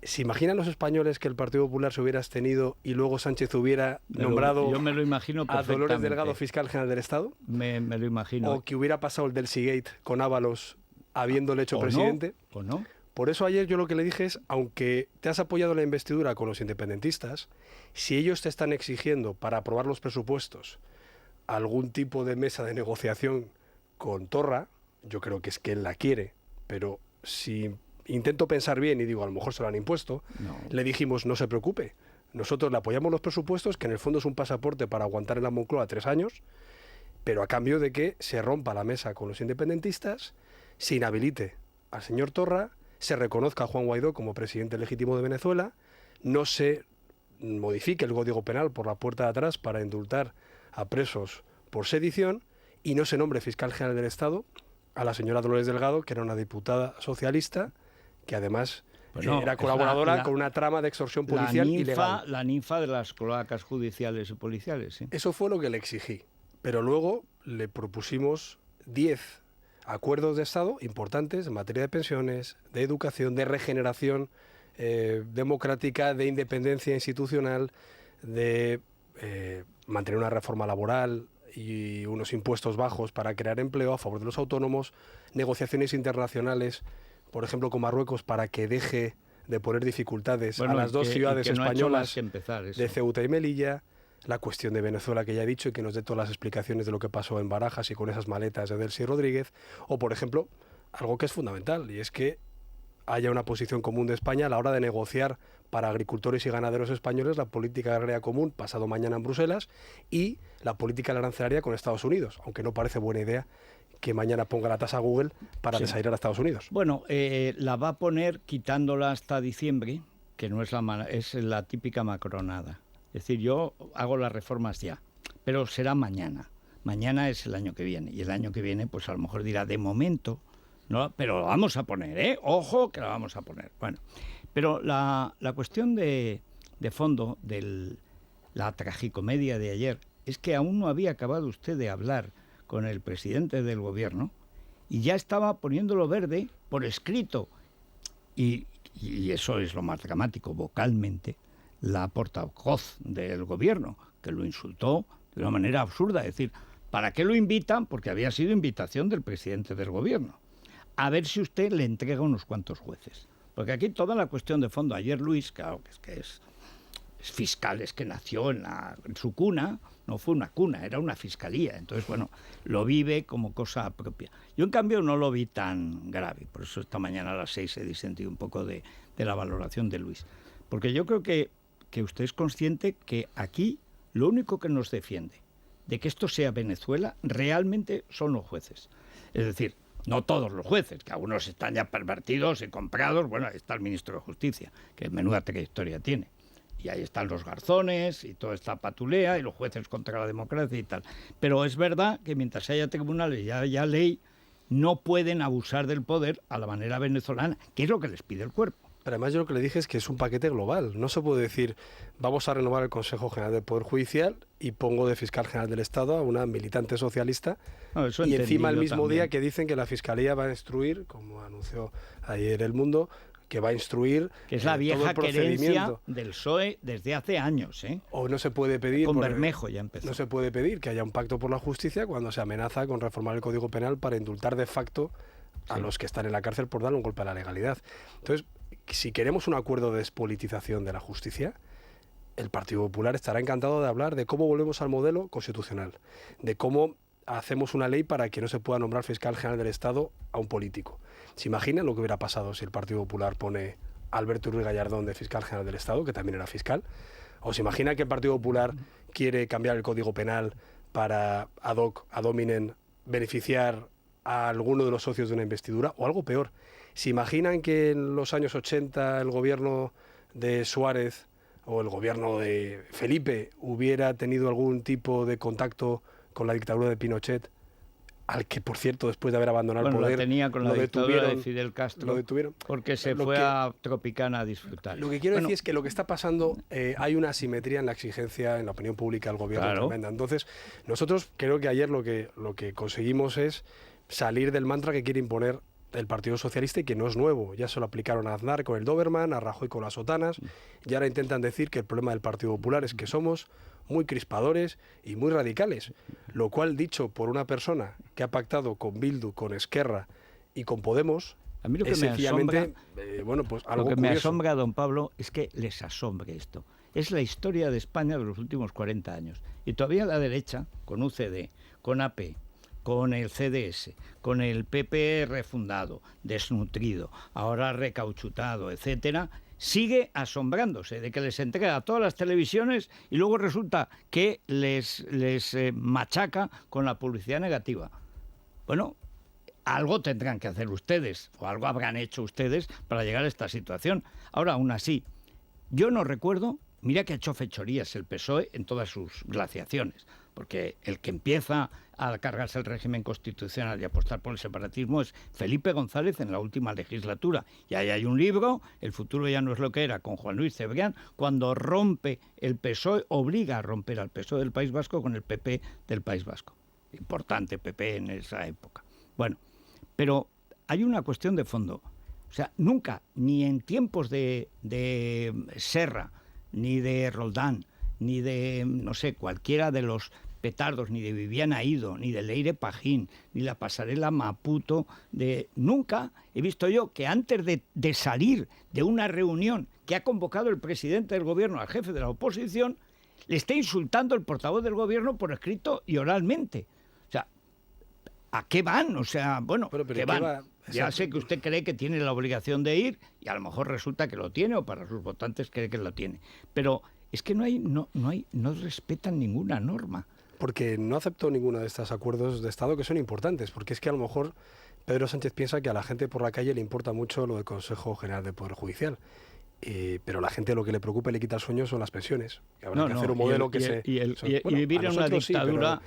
¿se imaginan los españoles que el Partido Popular se hubiera abstenido y luego Sánchez hubiera nombrado yo me lo imagino a Dolores Delgado fiscal general del Estado? Me lo imagino. ¿O que hubiera pasado el del Seagate con Ábalos habiéndole hecho presidente? ¿O no? Por eso ayer yo lo que le dije es, aunque te has apoyado la investidura con los independentistas, si ellos te están exigiendo para aprobar los presupuestos algún tipo de mesa de negociación con Torra, yo creo que es que él la quiere, pero si intento pensar bien y digo, a lo mejor se lo han impuesto, le dijimos, no se preocupe, nosotros le apoyamos los presupuestos, que en el fondo es un pasaporte para aguantar en la Moncloa 3 años, pero a cambio de que se rompa la mesa con los independentistas, se inhabilite al señor Torra, se reconozca a Juan Guaidó como presidente legítimo de Venezuela, no se modifique el Código Penal por la puerta de atrás para indultar a presos por sedición, y no se nombre fiscal general del Estado a la señora Dolores Delgado, que era una diputada socialista, que además era colaboradora con una trama de extorsión policial ilegal. La ninfa de las cloacas judiciales y policiales. ¿Sí? Eso fue lo que le exigí. Pero luego le propusimos 10 acuerdos de Estado importantes en materia de pensiones, de educación, de regeneración democrática, de independencia institucional, de mantener una reforma laboral y unos impuestos bajos para crear empleo a favor de los autónomos, negociaciones internacionales, por ejemplo, con Marruecos, para que deje de poner dificultades a las dos ciudades españolas de Ceuta y Melilla, la cuestión de Venezuela, que ya he dicho, y que nos dé todas las explicaciones de lo que pasó en Barajas y con esas maletas de Delcy Rodríguez, o, por ejemplo, algo que es fundamental, y es que haya una posición común de España a la hora de negociar para agricultores y ganaderos españoles la política agraria común pasado mañana en Bruselas y la política arancelaria con Estados Unidos, aunque no parece buena idea que mañana ponga la tasa Google para desairar a Estados Unidos. Bueno, la va a poner quitándola hasta diciembre, que no es es la típica macronada. Es decir, yo hago las reformas ya, pero será mañana. Mañana es el año que viene, y el año que viene pues a lo mejor dirá de momento, ¿no? Pero lo vamos a poner, ¿eh? Ojo que lo vamos a poner. Bueno, pero la cuestión de fondo de la tragicomedia de ayer es que aún no había acabado usted de hablar con el presidente del gobierno y ya estaba poniéndolo verde por escrito. Y eso es lo más dramático, vocalmente, la portavoz del gobierno, que lo insultó de una manera absurda. Es decir, ¿para qué lo invitan? Porque había sido invitación del presidente del gobierno. A ver si usted le entrega unos cuantos jueces. Porque aquí toda la cuestión de fondo, ayer Luis, claro, que es fiscal, es que nació en su cuna, no fue una cuna, era una fiscalía. Entonces, bueno, lo vive como cosa propia. Yo, en cambio, no lo vi tan grave. Por eso esta mañana a las 6 he disentido un poco de la valoración de Luis. Porque yo creo que usted es consciente que aquí lo único que nos defiende de que esto sea Venezuela realmente son los jueces. Es decir, no todos los jueces, que algunos están ya pervertidos y comprados. Bueno, ahí está el ministro de Justicia, que menuda trayectoria tiene. Y ahí están los garzones y toda esta patulea y los jueces contra la democracia y tal. Pero es verdad que mientras haya tribunales y haya ley, no pueden abusar del poder a la manera venezolana, que es lo que les pide el cuerpo. Pero además yo lo que le dije es que es un paquete global. No se puede decir, vamos a renovar el Consejo General del Poder Judicial y pongo de fiscal general del Estado a una militante socialista. No, eso y encima el mismo también. Día que dicen que la Fiscalía va a instruir, como anunció ayer El Mundo, que va a instruir que es la vieja todo el procedimiento querencia del PSOE desde hace años, ¿eh? O no se puede pedir con Bermejo ya empezó. No se puede pedir que haya un pacto por la justicia cuando se amenaza con reformar el Código Penal para indultar de facto a los que están en la cárcel por darle un golpe a la legalidad. Entonces, si queremos un acuerdo de despolitización de la justicia, el Partido Popular estará encantado de hablar de cómo volvemos al modelo constitucional, de cómo hacemos una ley para que no se pueda nombrar fiscal general del Estado a un político. ¿Se imaginan lo que hubiera pasado si el Partido Popular pone a Alberto Ruiz Gallardón de fiscal general del Estado, que también era fiscal? ¿O se imagina que el Partido Popular quiere cambiar el Código Penal para ad hoc, ad hominem, beneficiar a alguno de los socios de una investidura? O algo peor, ¿se imaginan que en los años 80 el gobierno de Suárez o el gobierno de Felipe hubiera tenido algún tipo de contacto con la dictadura de Pinochet, al que, por cierto, después de haber abandonado el poder, lo tenía con la dictadura de Fidel Castro, lo detuvieron, porque se fue a Tropicana a disfrutar. Lo que quiero decir es que lo que está pasando, hay una asimetría en la exigencia, en la opinión pública del gobierno tremenda. Entonces, nosotros creo que ayer lo que conseguimos es salir del mantra que quiere imponer el Partido Socialista y que no es nuevo. Ya se lo aplicaron a Aznar con el Doberman, a Rajoy con las sotanas, y ahora intentan decir que el problema del Partido Popular es que somos muy crispadores y muy radicales, lo cual, dicho por una persona que ha pactado con Bildu, con Esquerra y con Podemos, a mí lo que es me sencillamente algo lo que curioso. me asombra, don Pablo, es que les asombre esto. Es la historia de España de los últimos 40 años. Y todavía la derecha, con UCD, con AP, con el CDS, con el PP refundado, desnutrido, ahora recauchutado, etcétera, sigue asombrándose de que les entrega a todas las televisiones y luego resulta que les machaca con la publicidad negativa. Bueno, algo tendrán que hacer ustedes, o algo habrán hecho ustedes para llegar a esta situación. Ahora, aún así, yo no recuerdo, mira que ha hecho fechorías el PSOE en todas sus glaciaciones, porque el que empieza a cargarse el régimen constitucional y apostar por el separatismo es Felipe González en la última legislatura. Y ahí hay un libro, El futuro ya no es lo que era, con Juan Luis Cebrián, cuando rompe el PSOE, obliga a romper al PSOE del País Vasco con el PP del País Vasco. Importante PP en esa época. Bueno, pero hay una cuestión de fondo. O sea, nunca, ni en tiempos de Serra, ni de Roldán, ni de, no sé, cualquiera de los petardos, ni de Viviana Ido, ni de Leire Pajín, ni la pasarela Maputo, nunca he visto yo que antes de salir de una reunión que ha convocado el presidente del gobierno al jefe de la oposición, le esté insultando el portavoz del gobierno por escrito y oralmente. O sea, ¿a qué van? O sea, bueno, pero ¿qué van? Ya sé que usted cree que tiene la obligación de ir y a lo mejor resulta que lo tiene o para sus votantes cree que lo tiene. Pero es que no respetan ninguna norma. Porque no acepto ninguno de estos acuerdos de Estado que son importantes, porque es que a lo mejor Pedro Sánchez piensa que a la gente por la calle le importa mucho lo del Consejo General del Poder Judicial. Pero a la gente lo que le preocupa y le quita el sueño son las pensiones. Que habrá que hacer un modelo y vivir en una dictadura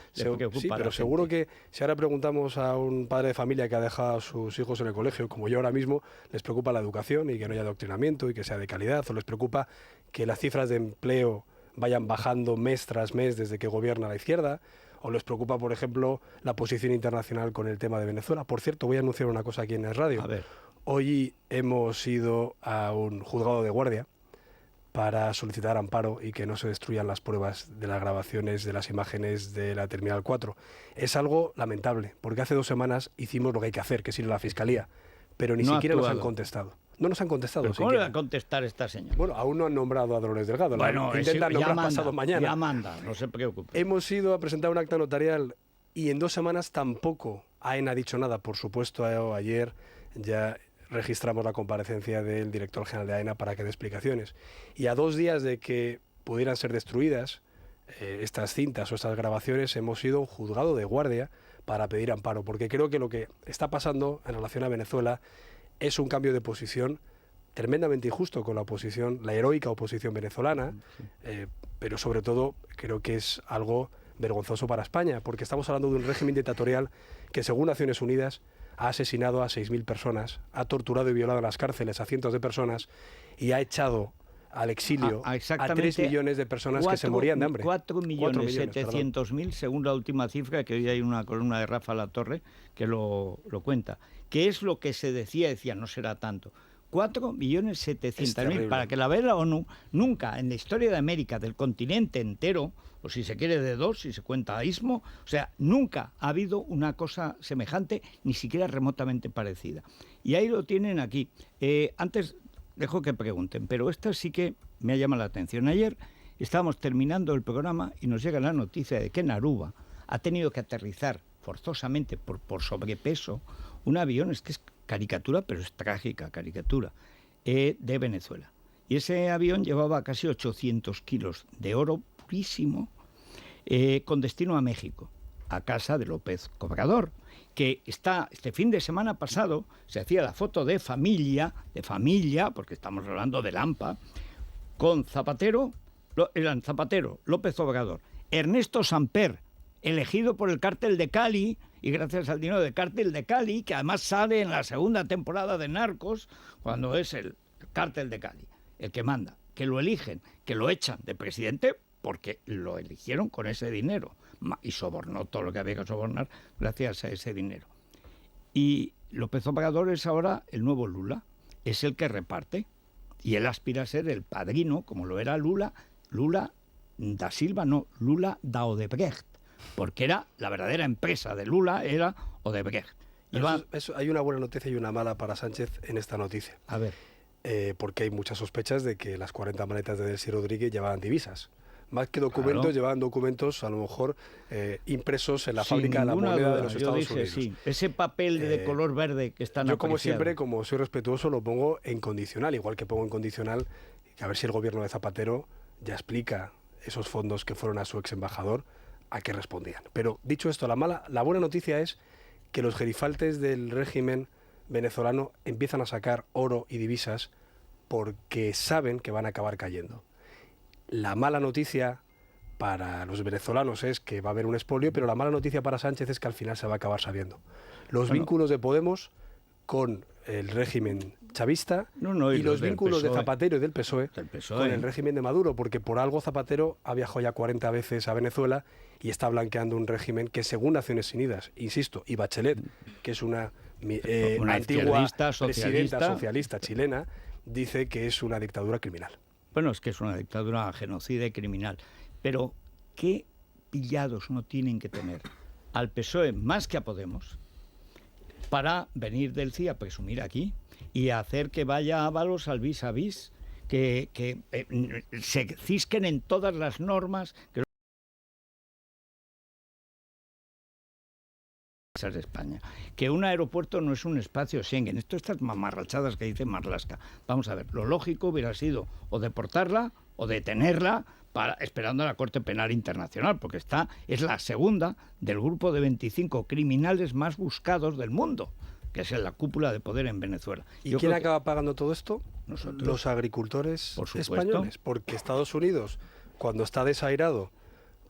pero seguro que si ahora preguntamos a un padre de familia que ha dejado a sus hijos en el colegio, como yo ahora mismo, les preocupa la educación y que no haya adoctrinamiento y que sea de calidad, o les preocupa que las cifras de empleo vayan bajando mes tras mes desde que gobierna la izquierda, o les preocupa, por ejemplo, la posición internacional con el tema de Venezuela. Por cierto, voy a anunciar una cosa aquí en el radio. A ver. Hoy hemos ido a un juzgado de guardia para solicitar amparo y que no se destruyan las pruebas de las grabaciones de las imágenes de la Terminal 4. Es algo lamentable, porque hace 2 semanas hicimos lo que hay que hacer, que es ir a la Fiscalía, pero ni siquiera nos han contestado. No nos han contestado. ¿Pero cómo le va a contestar esta señora? Bueno, aún no han nombrado a Dolores Delgado. Bueno, intentan nombrar pasado mañana. Ya manda, no se preocupe. Hemos ido a presentar un acta notarial y en 2 semanas tampoco AENA ha dicho nada. Por supuesto, ayer ya registramos la comparecencia del director general de AENA para que dé explicaciones. Y a 2 días de que pudieran ser destruidas estas cintas o estas grabaciones, hemos ido a un juzgado de guardia para pedir amparo, porque creo que lo que está pasando en relación a Venezuela es un cambio de posición tremendamente injusto con la oposición, la heroica oposición venezolana, pero sobre todo creo que es algo vergonzoso para España, porque estamos hablando de un régimen dictatorial que, según Naciones Unidas, ha asesinado a 6.000 personas, ha torturado y violado en las cárceles a cientos de personas y ha echado al exilio a 3 millones de personas que se morían de hambre. 4.700.000, según la última cifra, que hoy hay una columna de Rafa Latorre que lo cuenta. ¿Qué es lo que se decía? Decía, no será tanto. 4.700.000, para que la vea la ONU, nunca en la historia de América, del continente entero, o si se quiere de 2, si se cuenta a Istmo, o sea, nunca ha habido una cosa semejante, ni siquiera remotamente parecida. Y ahí lo tienen aquí. Antes dejo que pregunten, pero esta sí que me ha llamado la atención. Ayer estábamos terminando el programa y nos llega la noticia de que en Aruba ha tenido que aterrizar forzosamente por sobrepeso un avión, es que es caricatura, pero es trágica caricatura, de Venezuela. Y ese avión llevaba casi 800 kilos de oro purísimo con destino a México, a casa de López Obrador, que este fin de semana pasado se hacía la foto de familia, porque estamos hablando de Lampa, con Zapatero, López Obrador, Ernesto Samper, elegido por el Cártel de Cali, y gracias al dinero del Cártel de Cali, que además sale en la segunda temporada de Narcos, cuando es el Cártel de Cali el que manda, que lo eligen, que lo echan de presidente porque lo eligieron con ese dinero y sobornó todo lo que había que sobornar gracias a ese dinero. Y López Obrador es ahora el nuevo Lula, es el que reparte, y él aspira a ser el padrino, como lo era Lula da Silva, no, Lula da Odebrecht, porque era la verdadera empresa de Lula, era Odebrecht. Hay una buena noticia y una mala para Sánchez en esta noticia. A ver. Porque hay muchas sospechas de que las 40 maletas de Delcy Rodríguez llevaban divisas. Más que documentos, claro. Llevaban documentos a lo mejor impresos en la fábrica de la moneda de los Estados Unidos. Sí. Ese papel de color verde que están Yo, como siempre, como soy respetuoso, lo pongo en condicional, igual que pongo en condicional que a ver si el gobierno de Zapatero ya explica esos fondos que fueron a su ex embajador, a qué respondían. Pero dicho esto, la buena noticia es que los gerifaltes del régimen venezolano empiezan a sacar oro y divisas porque saben que van a acabar cayendo. La mala noticia para los venezolanos es que va a haber un expolio, pero la mala noticia para Sánchez es que al final se va a acabar sabiendo. Los vínculos de Podemos con el régimen chavista y los vínculos de Zapatero y del PSOE con el régimen de Maduro, porque por algo Zapatero ha viajado ya 40 veces a Venezuela y está blanqueando un régimen que, según Naciones Unidas, insisto, y Bachelet, que es una antigua presidenta socialista chilena, dice que es una dictadura criminal. Bueno, es que es una dictadura genocida y criminal. Pero, ¿qué pillados no tienen que tener al PSOE más que a Podemos para venir del CIE a presumir aquí y hacer que vaya Ábalos al vis a vis, que se cisquen en todas las normas? Que de España. Que un aeropuerto no es un espacio Schengen. Esto estas mamarrachadas que dice Marlaska. Vamos a ver, lo lógico hubiera sido o deportarla o detenerla esperando a la Corte Penal Internacional, porque es la segunda del grupo de 25 criminales más buscados del mundo, que es la cúpula de poder en Venezuela. ¿Y quién acaba pagando todo esto? Nosotros. Los agricultores españoles, porque Estados Unidos, cuando está desairado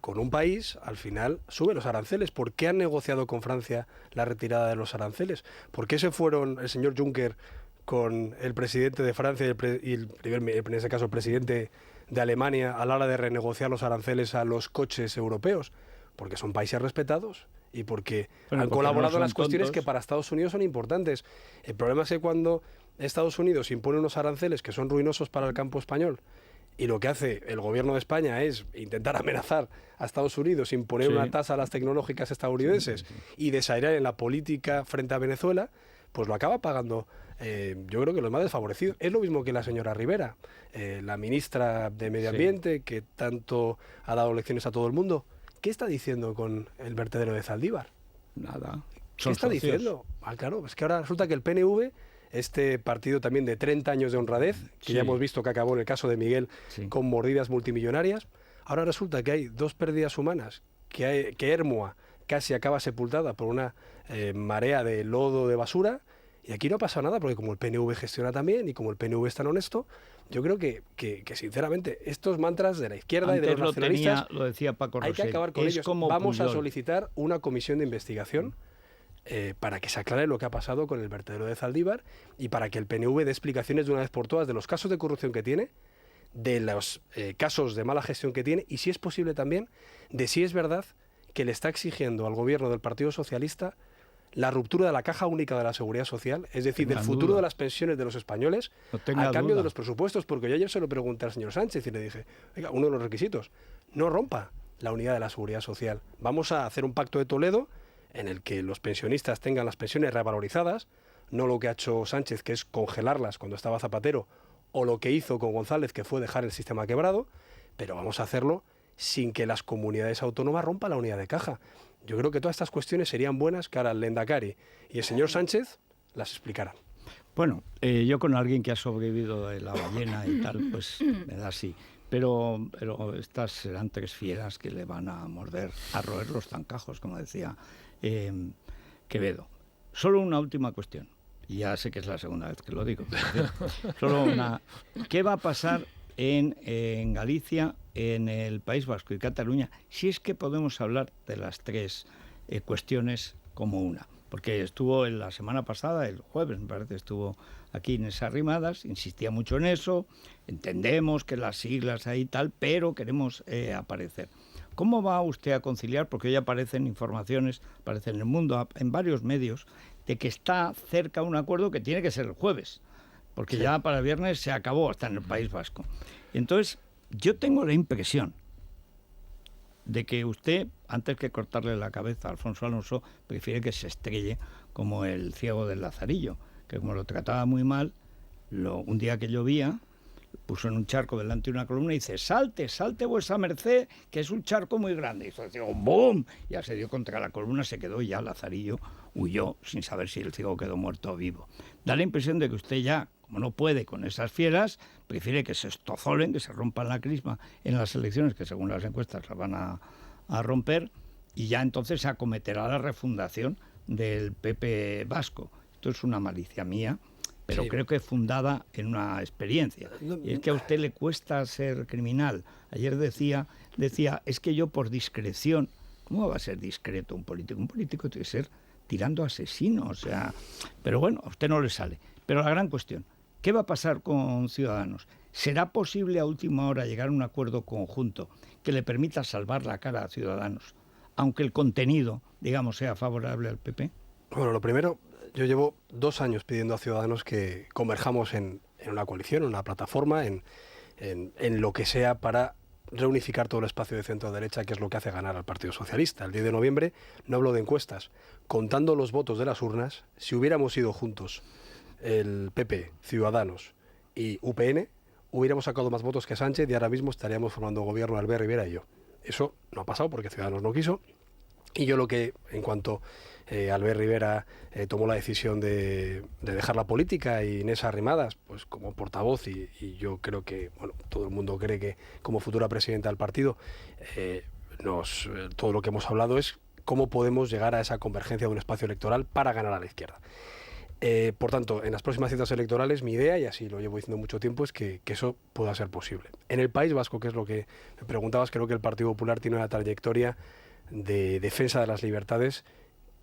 con un país, al final sube los aranceles. ¿Por qué han negociado con Francia la retirada de los aranceles? ¿Por qué se fueron el señor Juncker con el presidente de Francia en ese caso el presidente de Alemania a la hora de renegociar los aranceles a los coches europeos? Porque son países respetados y porque han colaborado en las cuestiones que para Estados Unidos son importantes. El problema es que cuando Estados Unidos impone unos aranceles que son ruinosos para el campo español, y lo que hace el gobierno de España es intentar amenazar a Estados Unidos, imponer una tasa a las tecnológicas estadounidenses y desairar en la política frente a Venezuela, pues lo acaba pagando, yo creo que los más desfavorecidos. Es lo mismo que la señora Rivera, la ministra de Medio Ambiente, que tanto ha dado lecciones a todo el mundo. ¿Qué está diciendo con el vertedero de Zaldívar? Nada. ¿Qué está diciendo? Claro, es que ahora resulta que el PNV, este partido también de 30 años de honradez, que ya hemos visto que acabó en el caso de Miguel con mordidas multimillonarias, ahora resulta que hay 2 pérdidas humanas, que Hermoa casi acaba sepultada por una marea de lodo de basura, y aquí no ha pasado nada, porque como el PNV gestiona también y como el PNV es tan honesto, yo creo que sinceramente estos mantras de la izquierda y de los nacionalistas lo decía Paco hay que acabar con ellos. Vamos a solicitar una comisión de investigación para que se aclare lo que ha pasado con el vertedero de Zaldívar y para que el PNV dé explicaciones de una vez por todas de los casos de corrupción que tiene, de los casos de mala gestión que tiene y, si es posible también, de si es verdad que le está exigiendo al gobierno del Partido Socialista la ruptura de la Caja Única de la Seguridad Social, es decir, del futuro de las pensiones de los españoles a cambio de los presupuestos, porque yo ayer se lo pregunté al señor Sánchez y le dije, oiga, uno de los requisitos, no rompa la unidad de la Seguridad Social, vamos a hacer un pacto de Toledo en el que los pensionistas tengan las pensiones revalorizadas, no lo que ha hecho Sánchez, que es congelarlas cuando estaba Zapatero, o lo que hizo con González, que fue dejar el sistema quebrado, pero vamos a hacerlo sin que las comunidades autónomas rompan la unidad de caja. Yo creo que todas estas cuestiones serían buenas que ahora el Lehendakari y el señor Sánchez las explicaran. Bueno, yo con alguien que ha sobrevivido de la ballena y tal, pues me da así. Pero estas serán 3 fieras que le van a morder, a roer los zancajos, como decía Quevedo. Solo una última cuestión. Y ya sé que es la segunda vez que lo digo. Solo una. ¿Qué va a pasar en Galicia, en el País Vasco y Cataluña, si es que podemos hablar de las 3 cuestiones como una? Porque estuvo la semana pasada, el jueves me parece, estuvo aquí Inés Arrimadas, insistía mucho en eso, entendemos que las siglas ahí tal, pero queremos aparecer. ¿Cómo va usted a conciliar? Porque hoy aparecen informaciones, aparecen en El Mundo, en varios medios, de que está cerca un acuerdo que tiene que ser el jueves, porque ya para el viernes se acabó hasta en el País Vasco. Entonces, yo tengo la impresión de que usted, antes que cortarle la cabeza a Alfonso Alonso, prefiere que se estrelle como el ciego del Lazarillo, que como lo trataba muy mal, un día que llovía, puso en un charco delante de una columna y dice, salte vuesa merced, que es un charco muy grande. Y hizo un ¡boom! Ya se dio contra la columna, se quedó y ya Lazarillo huyó sin saber si el ciego quedó muerto o vivo. Da la impresión de que usted ya, como no puede con esas fieras, prefiere que se estozolen, que se rompan la crisma en las elecciones, que según las encuestas las van a romper, y ya entonces se acometerá la refundación del PP vasco. Esto es una malicia mía, pero creo que fundada en una experiencia. Y es que a usted le cuesta ser criminal. Ayer decía, es que yo por discreción, ¿cómo va a ser discreto un político? Un político tiene que ser tirando asesino, o sea, pero bueno, a usted no le sale. Pero la gran cuestión, ¿qué va a pasar con Ciudadanos? ¿Será posible a última hora llegar a un acuerdo conjunto que le permita salvar la cara a Ciudadanos, aunque el contenido, digamos, sea favorable al PP? Bueno, lo primero, yo llevo 2 años pidiendo a Ciudadanos que converjamos en una coalición, en una plataforma, en lo que sea para reunificar todo el espacio de centro-derecha, que es lo que hace ganar al Partido Socialista. El 10 de noviembre, no hablo de encuestas, contando los votos de las urnas, si hubiéramos ido juntos el PP, Ciudadanos y UPN, hubiéramos sacado más votos que Sánchez y ahora mismo estaríamos formando gobierno Albert Rivera y yo. Eso no ha pasado porque Ciudadanos no quiso. Y yo lo que, en cuanto Albert Rivera tomó la decisión de dejar la política, y Inés Arrimadas, pues como portavoz, y yo creo que, bueno, todo el mundo cree que como futura presidenta del partido, todo lo que hemos hablado es cómo podemos llegar a esa convergencia de un espacio electoral para ganar a la izquierda. Por tanto, en las próximas citas electorales, mi idea, y así lo llevo diciendo mucho tiempo, es que eso pueda ser posible. En el País Vasco, que es lo que me preguntabas, creo que el Partido Popular tiene una trayectoria de defensa de las libertades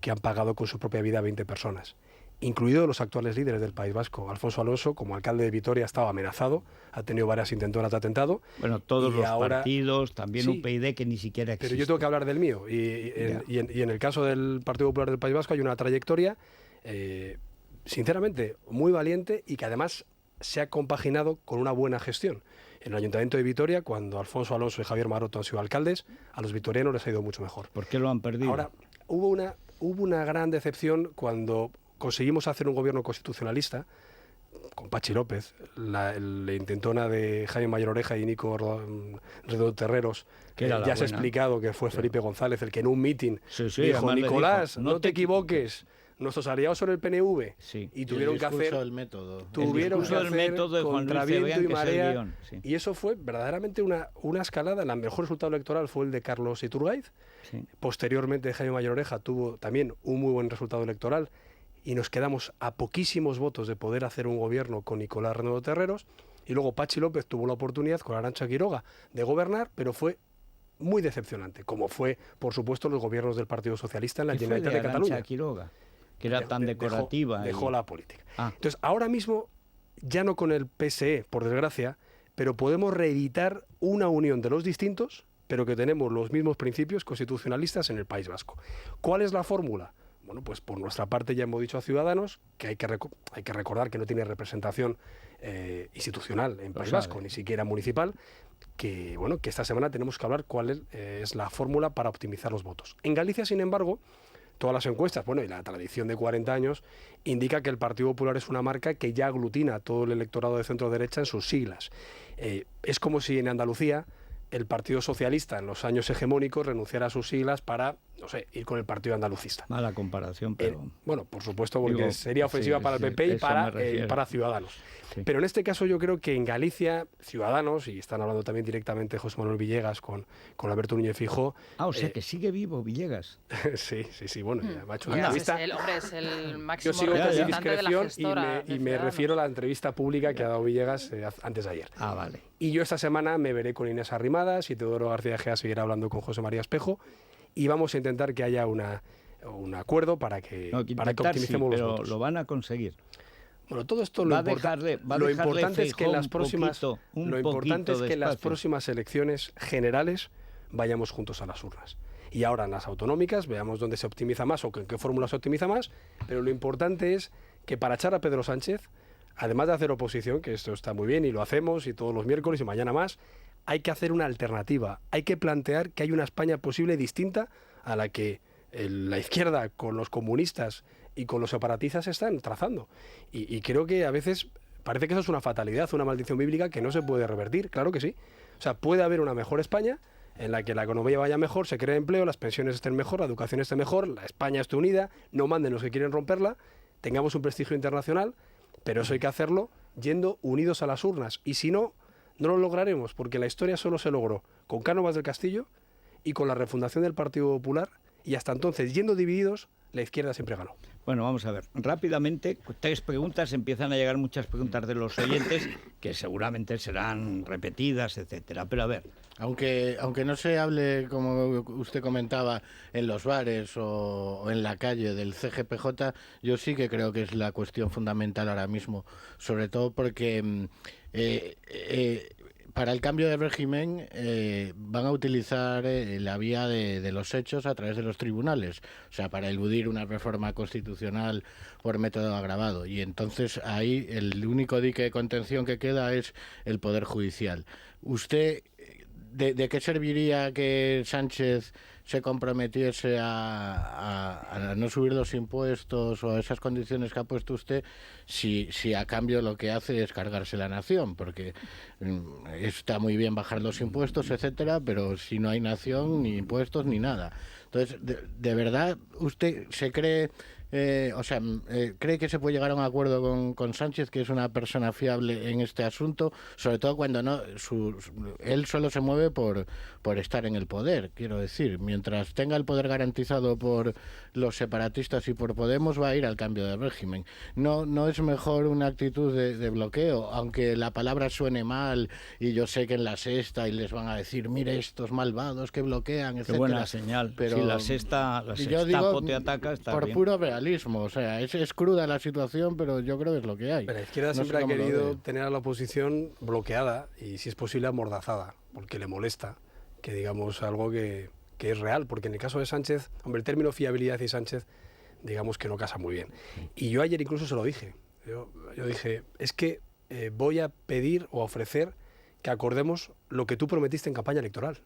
que han pagado con su propia vida a 20 personas, incluidos los actuales líderes del País Vasco. Alfonso Alonso, como alcalde de Vitoria, estaba amenazado, ha tenido varias intentonas de atentado. Bueno, todos los partidos, también sí, UPyD, que ni siquiera existe. Pero yo tengo que hablar del mío, y en el caso del Partido Popular del País Vasco hay una trayectoria sinceramente muy valiente, y que además se ha compaginado con una buena gestión. En el Ayuntamiento de Vitoria, cuando Alfonso Alonso y Javier Maroto han sido alcaldes, a los vitorianos les ha ido mucho mejor. ¿Por qué lo han perdido? Ahora, hubo una gran decepción cuando conseguimos hacer un gobierno constitucionalista con Pachi López, la intentona de Jaime Mayor Oreja y Nico Redondo Terreros. Ya se ha explicado que fue Felipe González el que en un mitin dijo: Nicolás, no te equivoques, nuestros aliados son el PNV, y tuvieron que hacer el método. Tuvieron que hacer método de contra viento y marea, guión, sí. Y eso fue verdaderamente una escalada. El mejor resultado electoral fue el de Carlos Iturgaiz. Posteriormente, Jaime Mayor Oreja tuvo también un muy buen resultado electoral, y nos quedamos a poquísimos votos de poder hacer un gobierno con Nicolás Redondo Terreros. Y luego Pachi López tuvo la oportunidad con Arantxa Quiroga de gobernar, pero fue muy decepcionante, como fue, por supuesto, los gobiernos del Partido Socialista en la Generalitat de Cataluña. Quiroga, que era tan decorativa. Dejó la política. Entonces, ahora mismo, ya no con el PSE, por desgracia, pero podemos reeditar una unión de los distintos, pero que tenemos los mismos principios constitucionalistas en el País Vasco. ¿Cuál es la fórmula? Bueno, pues por nuestra parte ya hemos dicho a Ciudadanos que hay que recordar que no tiene representación institucional en País Vasco, ni siquiera municipal, que esta semana tenemos que hablar cuál es la fórmula para optimizar los votos. En Galicia, sin embargo, todas las encuestas, y la tradición de 40 años, indica que el Partido Popular es una marca que ya aglutina todo el electorado de centro-derecha en sus siglas. Es como si en Andalucía el Partido Socialista en los años hegemónicos renunciara a sus siglas para, ir con el Partido Andalucista. Mala comparación, pero... por supuesto, porque sería ofensiva para el PP y para Ciudadanos. Sí. Pero en este caso yo creo que en Galicia, Ciudadanos, y están hablando también directamente José Manuel Villegas con Alberto Núñez Feijóo... o sea que sigue vivo Villegas. sí, bueno, ya me ha hecho una entrevista. Es el máximo yo sigo con representante de la discreción y me refiero a la entrevista pública que ha dado Villegas antes de ayer. Vale. Y yo esta semana me veré con Inés Arrimadas, y Teodoro García Gea seguirá hablando con José María Espejo, y vamos a intentar que haya un acuerdo para que optimicemos los votos. Lo van a conseguir. Bueno, todo esto lo importante es que en las próximas elecciones generales vayamos juntos a las urnas. Y ahora en las autonómicas veamos dónde se optimiza más o en qué fórmula se optimiza más, pero lo importante es que para echar a Pedro Sánchez, además de hacer oposición, que esto está muy bien y lo hacemos y todos los miércoles y mañana más, hay que hacer una alternativa. Hay que plantear que hay una España posible distinta a la que la izquierda con los comunistas y con los separatistas están trazando. Y creo que a veces parece que eso es una fatalidad, una maldición bíblica que no se puede revertir. Claro que sí. O sea, puede haber una mejor España en la que la economía vaya mejor, se cree empleo, las pensiones estén mejor, la educación esté mejor, la España esté unida, no manden los que quieren romperla, tengamos un prestigio internacional, pero eso hay que hacerlo yendo unidos a las urnas. Y si no, no lo lograremos, porque la historia solo se logró con Cánovas del Castillo y con la refundación del Partido Popular, y hasta entonces, yendo divididos, la izquierda siempre ganó. Bueno, vamos a ver. Rápidamente, 3 preguntas. Empiezan a llegar muchas preguntas de los oyentes que seguramente serán repetidas, etcétera. Pero a ver. Aunque no se hable, como usted comentaba, en los bares o en la calle del CGPJ, yo sí que creo que es la cuestión fundamental ahora mismo. Sobre todo porque... para el cambio de régimen van a utilizar la vía de los hechos a través de los tribunales, o sea, para eludir una reforma constitucional por método agravado. Y entonces ahí el único dique de contención que queda es el Poder Judicial. ¿Usted de qué serviría que Sánchez se comprometiese a no subir los impuestos o a esas condiciones que ha puesto usted si a cambio lo que hace es cargarse la nación? Porque está muy bien bajar los impuestos, etcétera, pero si no hay nación, ni impuestos, ni nada. Entonces, ¿de verdad usted se cree... ¿cree que se puede llegar a un acuerdo con Sánchez, que es una persona fiable en este asunto? Sobre todo cuando él solo se mueve por estar en el poder, quiero decir. Mientras tenga el poder garantizado por los separatistas y por Podemos, va a ir al cambio de régimen. No es mejor una actitud de bloqueo, aunque la palabra suene mal, y yo sé que en La Sexta y les van a decir, mire estos malvados que bloquean, etcétera. Qué buena señal. Pero si la sexta te ataca, está por bien. Puro realismo. O sea, es cruda la situación, pero yo creo que es lo que hay. Pero la izquierda siempre ha querido tener a la oposición bloqueada y, si es posible, amordazada, porque le molesta que digamos algo que es real, porque en el caso de Sánchez, hombre, el término fiabilidad y Sánchez, digamos que no casa muy bien. Y yo ayer incluso se lo dije. Yo dije, es que voy a pedir o a ofrecer que acordemos lo que tú prometiste en campaña electoral.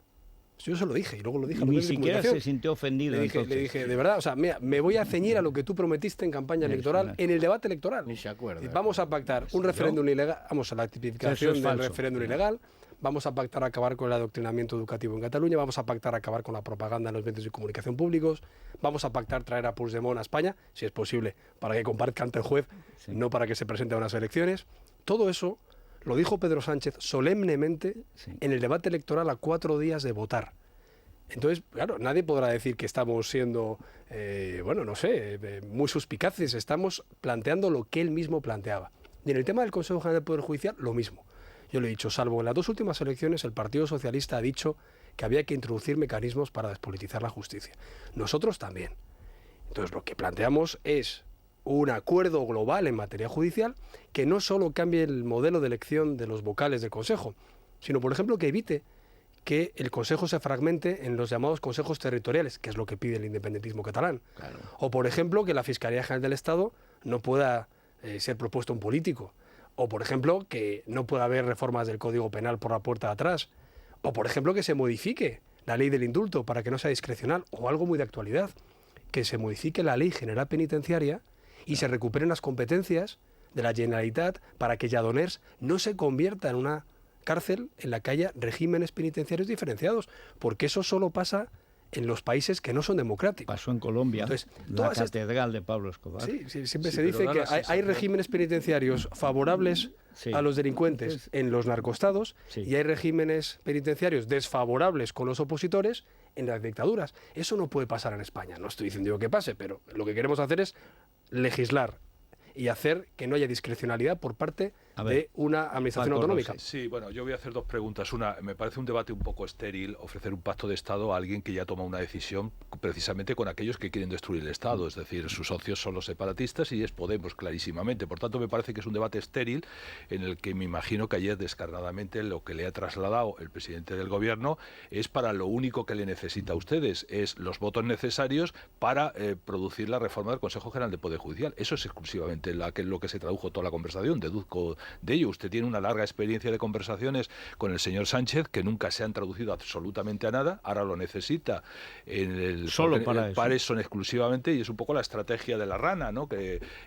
Yo se lo dije y luego lo dije. Ni siquiera se sintió ofendido. Le dije, de verdad, o sea, mira, me voy a ceñir a lo que tú prometiste en campaña electoral, en el debate electoral. Ni se acuerda. Vamos a pactar un referéndum ilegal, vamos a la tipificación del referéndum ilegal, vamos a pactar acabar con el adoctrinamiento educativo en Cataluña, vamos a pactar acabar con la propaganda en los medios de comunicación públicos, vamos a pactar traer a Puigdemont a España, si es posible, para que comparezca ante el juez, no para que se presente a unas elecciones. Todo eso lo dijo Pedro Sánchez solemnemente en el debate electoral a 4 días de votar. Entonces, claro, nadie podrá decir que estamos siendo, muy suspicaces. Estamos planteando lo que él mismo planteaba. Y en el tema del Consejo General del Poder Judicial, lo mismo. Yo le he dicho, salvo en las 2 últimas elecciones, el Partido Socialista ha dicho que había que introducir mecanismos para despolitizar la justicia. Nosotros también. Entonces, lo que planteamos es un acuerdo global en materia judicial que no solo cambie el modelo de elección de los vocales del Consejo, sino, por ejemplo, que evite que el Consejo se fragmente en los llamados consejos territoriales, que es lo que pide el independentismo catalán. Claro. O, por ejemplo, que la Fiscalía General del Estado no pueda ser propuesto un político. O, por ejemplo, que no pueda haber reformas del Código Penal por la puerta de atrás. O, por ejemplo, que se modifique la ley del indulto para que no sea discrecional. O algo muy de actualidad, que se modifique la ley general penitenciaria y se recuperen las competencias de la Generalitat para que Lledoners no se convierta en una cárcel en la que haya regímenes penitenciarios diferenciados, porque eso solo pasa en los países que no son democráticos. Pasó en Colombia, entonces, la catedral de Pablo Escobar. Sí, siempre se dice que hay regímenes penitenciarios favorables a los delincuentes en los narcoestados y hay regímenes penitenciarios desfavorables con los opositores en las dictaduras. Eso no puede pasar en España. No estoy diciendo que pase, pero lo que queremos hacer es legislar y hacer que no haya discrecionalidad por parte de una administración autonómica. Sí, bueno, yo voy a hacer 2 preguntas. Una, me parece un debate un poco estéril ofrecer un pacto de Estado a alguien que ya toma una decisión precisamente con aquellos que quieren destruir el Estado, es decir, sus socios son los separatistas y es Podemos, clarísimamente. Por tanto, me parece que es un debate estéril en el que me imagino que ayer descarnadamente lo que le ha trasladado el presidente del Gobierno es para lo único que le necesita a ustedes, es los votos necesarios para producir la reforma del Consejo General de Poder Judicial. Eso es exclusivamente lo que se tradujo toda la conversación, deduzco de ello. Usted tiene una larga experiencia de conversaciones con el señor Sánchez que nunca se han traducido absolutamente a nada, ahora lo necesita solo para eso exclusivamente, y es un poco la estrategia de la rana, ¿no?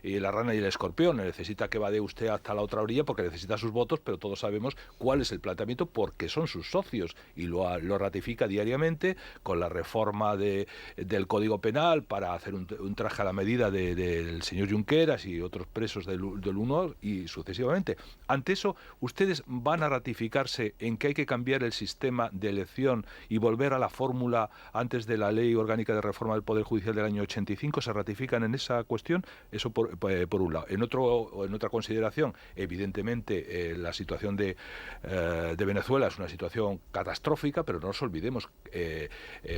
Y la rana y el escorpión, necesita que vade usted hasta la otra orilla porque necesita sus votos, pero todos sabemos cuál es el planteamiento porque son sus socios y lo ratifica diariamente con la reforma del Código Penal para hacer un traje a la medida del señor Junqueras y otros presos del 1 y sucesivamente. Ante eso, ¿ustedes van a ratificarse en que hay que cambiar el sistema de elección y volver a la fórmula antes de la Ley Orgánica de Reforma del Poder Judicial del año 85? ¿Se ratifican en esa cuestión? Eso por un lado. En otra consideración, evidentemente, la situación de Venezuela es una situación catastrófica, pero no nos olvidemos,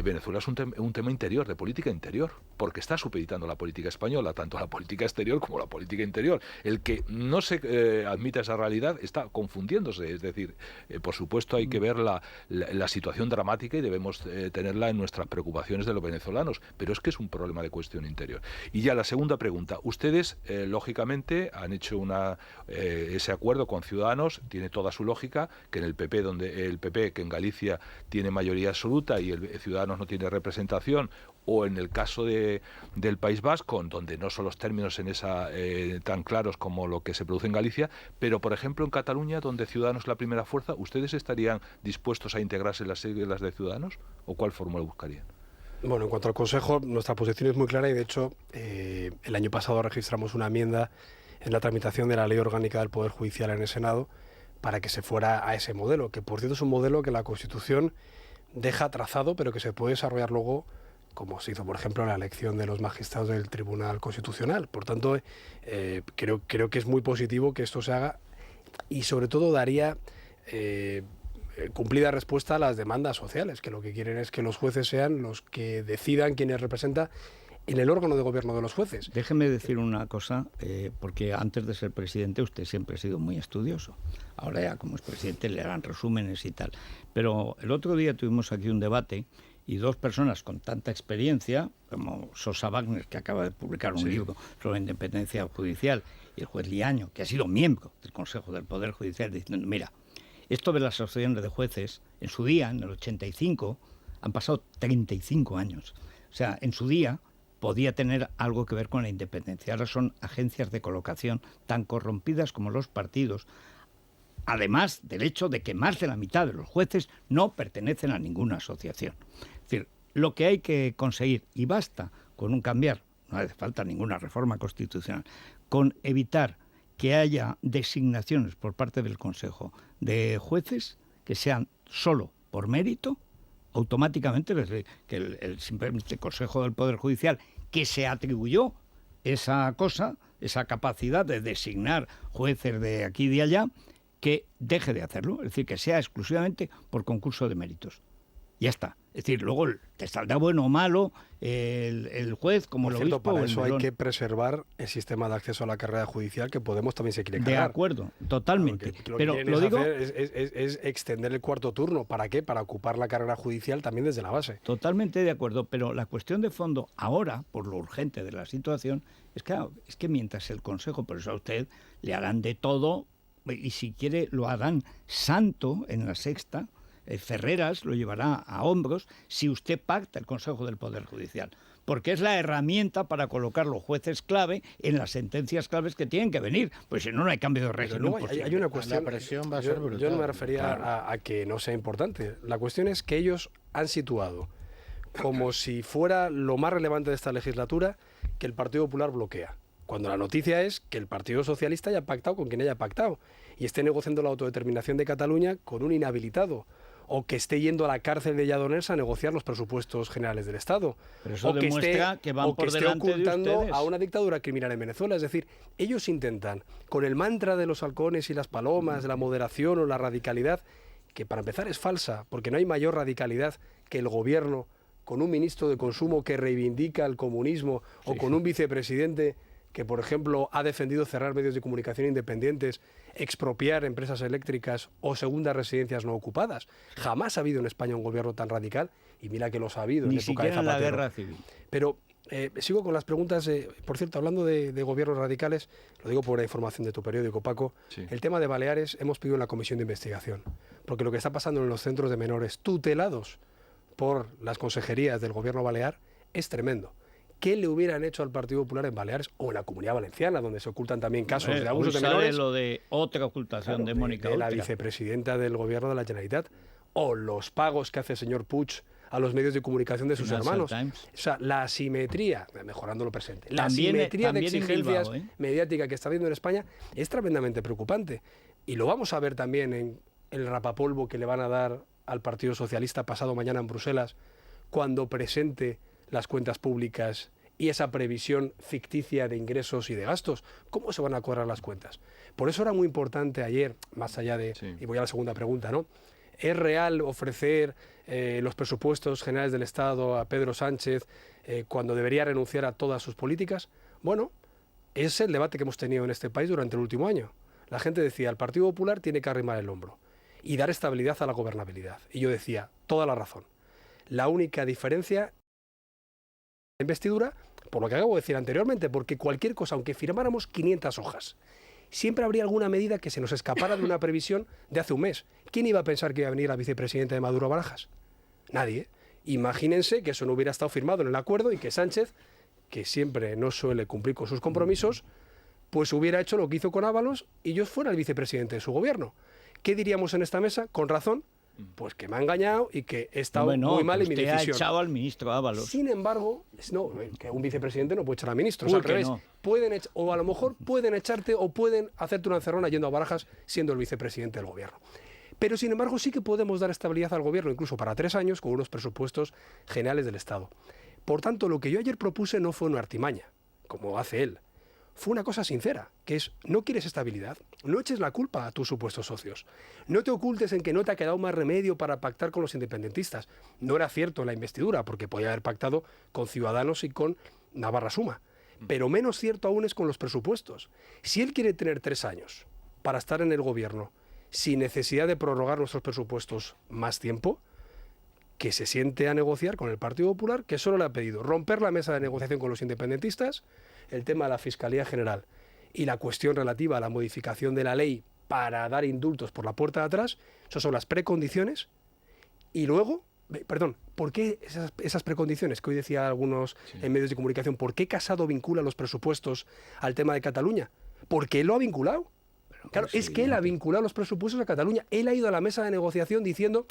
Venezuela es un tema interior, de política interior, porque está supeditando la política española, tanto la política exterior como la política interior. El que no se admita esa realidad está confundiéndose, es decir, por supuesto hay que ver la situación dramática y debemos tenerla en nuestras preocupaciones de los venezolanos, pero es que es un problema de cuestión interior. Y ya la segunda pregunta, ustedes lógicamente han hecho ese acuerdo con Ciudadanos, tiene toda su lógica, que en el PP, que en Galicia tiene mayoría absoluta y el Ciudadanos no tiene representación, o en el caso del País Vasco, donde no son los términos en esa tan claros como lo que se produce en Galicia, pero por ejemplo en Cataluña, donde Ciudadanos es la primera fuerza, ¿ustedes estarían dispuestos a integrarse en las siglas de Ciudadanos? ¿O cuál fórmula buscarían? Bueno, en cuanto al Consejo, nuestra posición es muy clara y, de hecho, el año pasado registramos una enmienda en la tramitación de la Ley Orgánica del Poder Judicial en el Senado para que se fuera a ese modelo, que por cierto es un modelo que la Constitución deja trazado, pero que se puede desarrollar luego, como se hizo, por ejemplo, en la elección de los magistrados del Tribunal Constitucional. Por tanto, creo que es muy positivo que esto se haga y, sobre todo, daría cumplida respuesta a las demandas sociales, que lo que quieren es que los jueces sean los que decidan quiénes representa en el órgano de gobierno de los jueces. Déjeme decir una cosa, porque antes de ser presidente usted siempre ha sido muy estudioso. Ahora ya como es presidente le harán resúmenes y tal. Pero el otro día tuvimos aquí un debate y dos personas con tanta experiencia, como Sosa Wagner, que acaba de publicar un libro sobre la independencia judicial, y el juez Liaño, que ha sido miembro del Consejo del Poder Judicial, diciendo, mira, esto de las asociaciones de jueces, en su día, en el 85, han pasado 35 años. O sea, en su día podía tener algo que ver con la independencia. Ahora son agencias de colocación tan corrompidas como los partidos, además del hecho de que más de la mitad de los jueces no pertenecen a ninguna asociación. Es decir, lo que hay que conseguir, y basta con un cambiar, no hace falta ninguna reforma constitucional, con evitar que haya designaciones por parte del Consejo de jueces que sean solo por mérito, automáticamente que simplemente el Consejo del Poder Judicial, que se atribuyó esa cosa, esa capacidad de designar jueces de aquí y de allá, que deje de hacerlo, es decir, que sea exclusivamente por concurso de méritos. Ya está. Es decir, luego te saldrá bueno o malo el juez como el obispo. Para eso hay que preservar el sistema de acceso a la carrera judicial que Podemos también se quiere cargar. De acuerdo, totalmente. Pero lo digo es extender el cuarto turno. ¿Para qué? Para ocupar la carrera judicial también desde la base. Totalmente de acuerdo, pero la cuestión de fondo ahora, por lo urgente de la situación, es que mientras el Consejo, por eso a usted le harán de todo, y si quiere lo harán santo en la sexta, Ferreras lo llevará a hombros si usted pacta el Consejo del Poder Judicial, porque es la herramienta para colocar los jueces clave en las sentencias claves que tienen que venir, pues si no, no hay cambio de régimen. No, hay una cuestión, la presión va a ser brutal. Yo no me refería a que no sea importante. La cuestión es que ellos han situado como si fuera lo más relevante de esta legislatura que el Partido Popular bloquea, cuando la noticia es que el Partido Socialista haya pactado con quien haya pactado y esté negociando la autodeterminación de Cataluña con un inhabilitado, o que esté yendo a la cárcel de Lledoners a negociar los presupuestos generales del Estado, pero eso o que demuestra que van por esté delante ocultando de a una dictadura criminal en Venezuela. Es decir, ellos intentan, con el mantra de los halcones y las palomas, de la moderación o la radicalidad, que para empezar es falsa, porque no hay mayor radicalidad que el gobierno con un ministro de Consumo que reivindica el comunismo, o con un vicepresidente que, por ejemplo, ha defendido cerrar medios de comunicación independientes, expropiar empresas eléctricas o segundas residencias no ocupadas. Jamás ha habido en España un gobierno tan radical, y mira que los ha habido en época de Zapatero. Ni siquiera en la guerra civil. Pero sigo con las preguntas. Por cierto, hablando de gobiernos radicales, lo digo por la información de tu periódico, Paco, el tema de Baleares hemos pedido en la comisión de investigación, porque lo que está pasando en los centros de menores tutelados por las consejerías del gobierno balear es tremendo. ¿Qué le hubieran hecho al Partido Popular en Baleares o en la Comunidad Valenciana, donde se ocultan también casos de abusos de menores? Lo de otra ocultación de Mónica de la vicepresidenta del Gobierno de la Generalitat, o los pagos que hace el señor Puig a los medios de comunicación de sus hermanos. O sea, la asimetría, mejorando lo presente, la asimetría de exigencias mediática que está habiendo en España es tremendamente preocupante. Y lo vamos a ver también en el rapapolvo que le van a dar al Partido Socialista pasado mañana en Bruselas, cuando presente las cuentas públicas y esa previsión ficticia de ingresos y de gastos. ¿Cómo se van a cuadrar las cuentas? Por eso era muy importante ayer, más allá de... Y voy a la segunda pregunta, ¿no? ¿Es real ofrecer los presupuestos generales del Estado a Pedro Sánchez cuando debería renunciar a todas sus políticas? Bueno, es el debate que hemos tenido en este país durante el último año. La gente decía, el Partido Popular tiene que arrimar el hombro y dar estabilidad a la gobernabilidad. Y yo decía, toda la razón. La única diferencia investidura, por lo que acabo de decir anteriormente, porque cualquier cosa, aunque firmáramos 500 hojas, siempre habría alguna medida que se nos escapara de una previsión de hace un mes. ¿Quién iba a pensar que iba a venir la vicepresidenta de Maduro, Barajas? Nadie. Imagínense que eso no hubiera estado firmado en el acuerdo y que Sánchez, que siempre no suele cumplir con sus compromisos, pues hubiera hecho lo que hizo con Ábalos y yo fuera el vicepresidente de su gobierno. ¿Qué diríamos en esta mesa? Con razón, pues que me ha engañado y que he estado muy mal en mi decisión. Usted ha echado al ministro Ábalos. Sin embargo, no, que un vicepresidente no puede echar a ministros, al revés. No. O a lo mejor pueden echarte o pueden hacerte una encerrona yendo a Barajas siendo el vicepresidente del gobierno. Pero, sin embargo, sí que podemos dar estabilidad al gobierno, incluso para 3 años, con unos presupuestos generales del Estado. Por tanto, lo que yo ayer propuse no fue una artimaña, como hace él. Fue una cosa sincera, que es, no quieres estabilidad, no eches la culpa a tus supuestos socios. No te ocultes en que no te ha quedado más remedio para pactar con los independentistas. No era cierto en la investidura, porque podía haber pactado con Ciudadanos y con Navarra Suma. Pero menos cierto aún es con los presupuestos. Si él quiere tener 3 años para estar en el gobierno sin necesidad de prorrogar nuestros presupuestos más tiempo, que se siente a negociar con el Partido Popular, que solo le ha pedido romper la mesa de negociación con los independentistas, el tema de la Fiscalía General y la cuestión relativa a la modificación de la ley para dar indultos por la puerta de atrás, esas son las precondiciones. Y luego, ¿por qué esas precondiciones que hoy decía algunos en medios de comunicación? ¿Por qué Casado vincula los presupuestos al tema de Cataluña? Porque él lo ha vinculado. Claro, es que él ha vinculado los presupuestos a Cataluña. Él ha ido a la mesa de negociación diciendo,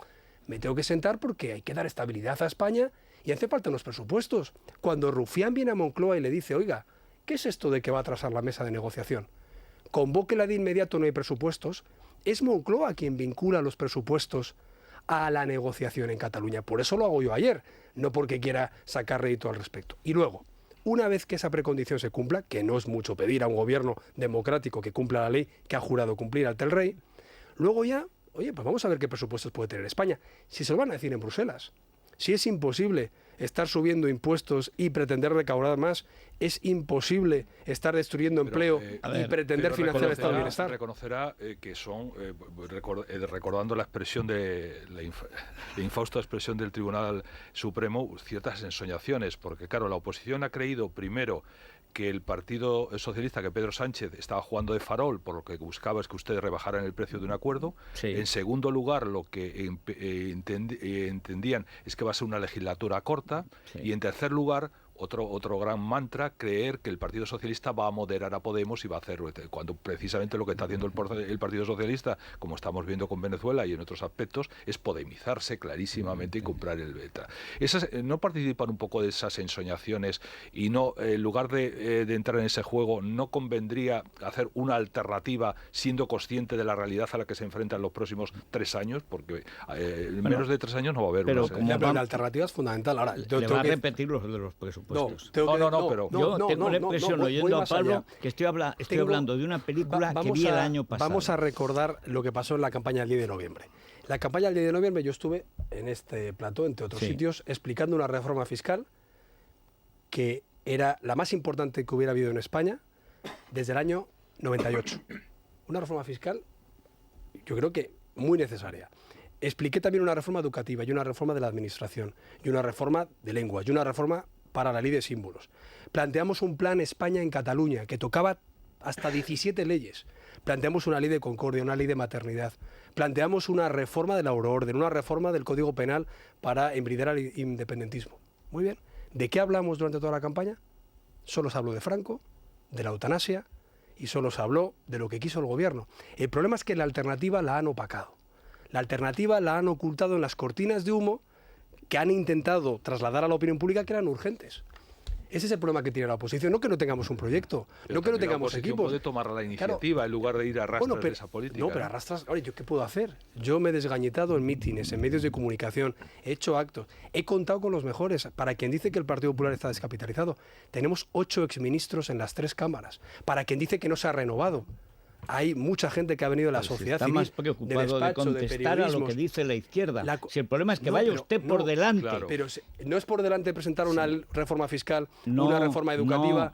me tengo que sentar porque hay que dar estabilidad a España y hace falta los presupuestos. Cuando Rufián viene a Moncloa y le dice, oiga, ¿qué es esto de que va a atrasar la mesa de negociación? Convóquela de inmediato, no hay presupuestos. Es Moncloa quien vincula los presupuestos a la negociación en Cataluña. Por eso lo hago yo ayer, no porque quiera sacar rédito al respecto. Y luego, una vez que esa precondición se cumpla, que no es mucho pedir a un gobierno democrático que cumpla la ley que ha jurado cumplir ante el rey, luego ya, oye, pues vamos a ver qué presupuestos puede tener España. Si se lo van a decir en Bruselas, si es imposible estar subiendo impuestos y pretender recaudar más, es imposible estar destruyendo empleo y pretender financiar el Estado de Bienestar. Reconocerá que son, recordando la expresión la infausta expresión del Tribunal Supremo, ciertas ensoñaciones, porque claro, la oposición ha creído primero que el Partido Socialista, que Pedro Sánchez estaba jugando de farol, por lo que buscaba es que ustedes rebajaran el precio de un acuerdo. Sí. En segundo lugar, lo que entendían es que va a ser una legislatura corta. Sí. Y en tercer lugar, otro gran mantra, creer que el Partido Socialista va a moderar a Podemos y va a hacer, cuando precisamente lo que está haciendo el Partido Socialista, como estamos viendo con Venezuela y en otros aspectos, es podemizarse clarísimamente y comprar el beta. ¿No participan un poco de esas ensoñaciones y no, en lugar de entrar en ese juego, no convendría hacer una alternativa siendo consciente de la realidad a la que se enfrentan los próximos 3 años? Porque en menos de 3 años no va a haber una. Pero la alternativa es fundamental. Ahora, le va a repetir los de los presupuestos. Pero yo tengo la impresión, oyendo a Pablo, que estoy hablando de una película que vi el año pasado. Vamos a recordar lo que pasó en la campaña del 10 de noviembre. La campaña del 10 de noviembre yo estuve en este plató, entre otros sitios, explicando una reforma fiscal que era la más importante que hubiera habido en España desde el año 98. Una reforma fiscal, yo creo que muy necesaria. Expliqué también una reforma educativa y una reforma de la administración y una reforma de lenguas y una reforma para la ley de símbolos. Planteamos un plan España en Cataluña que tocaba hasta 17 leyes. Planteamos una ley de concordia, una ley de maternidad. Planteamos una reforma de la euroorden, una reforma del Código Penal para embridar al independentismo. Muy bien. ¿De qué hablamos durante toda la campaña? Solo se habló de Franco, de la eutanasia y solo se habló de lo que quiso el gobierno. El problema es que la alternativa la han opacado. La alternativa la han ocultado en las cortinas de humo que han intentado trasladar a la opinión pública que eran urgentes. Ese es el problema que tiene la oposición, no que no tengamos un proyecto, no que no tengamos equipos. Puede tomar la iniciativa en lugar de ir a rastras de esa política. No, pero arrastras. Oye, ¿yo qué puedo hacer? Yo me he desgañitado en mítines, en medios de comunicación, he hecho actos, he contado con los mejores. Para quien dice que el Partido Popular está descapitalizado, tenemos 8 exministros en las 3 cámaras. Para quien dice que no se ha renovado, hay mucha gente que ha venido de la sociedad civil, más preocupado de contestar a lo que dice la izquierda. Si el problema es que vaya usted por delante. Claro. Pero no es por delante presentar una reforma fiscal, una reforma educativa.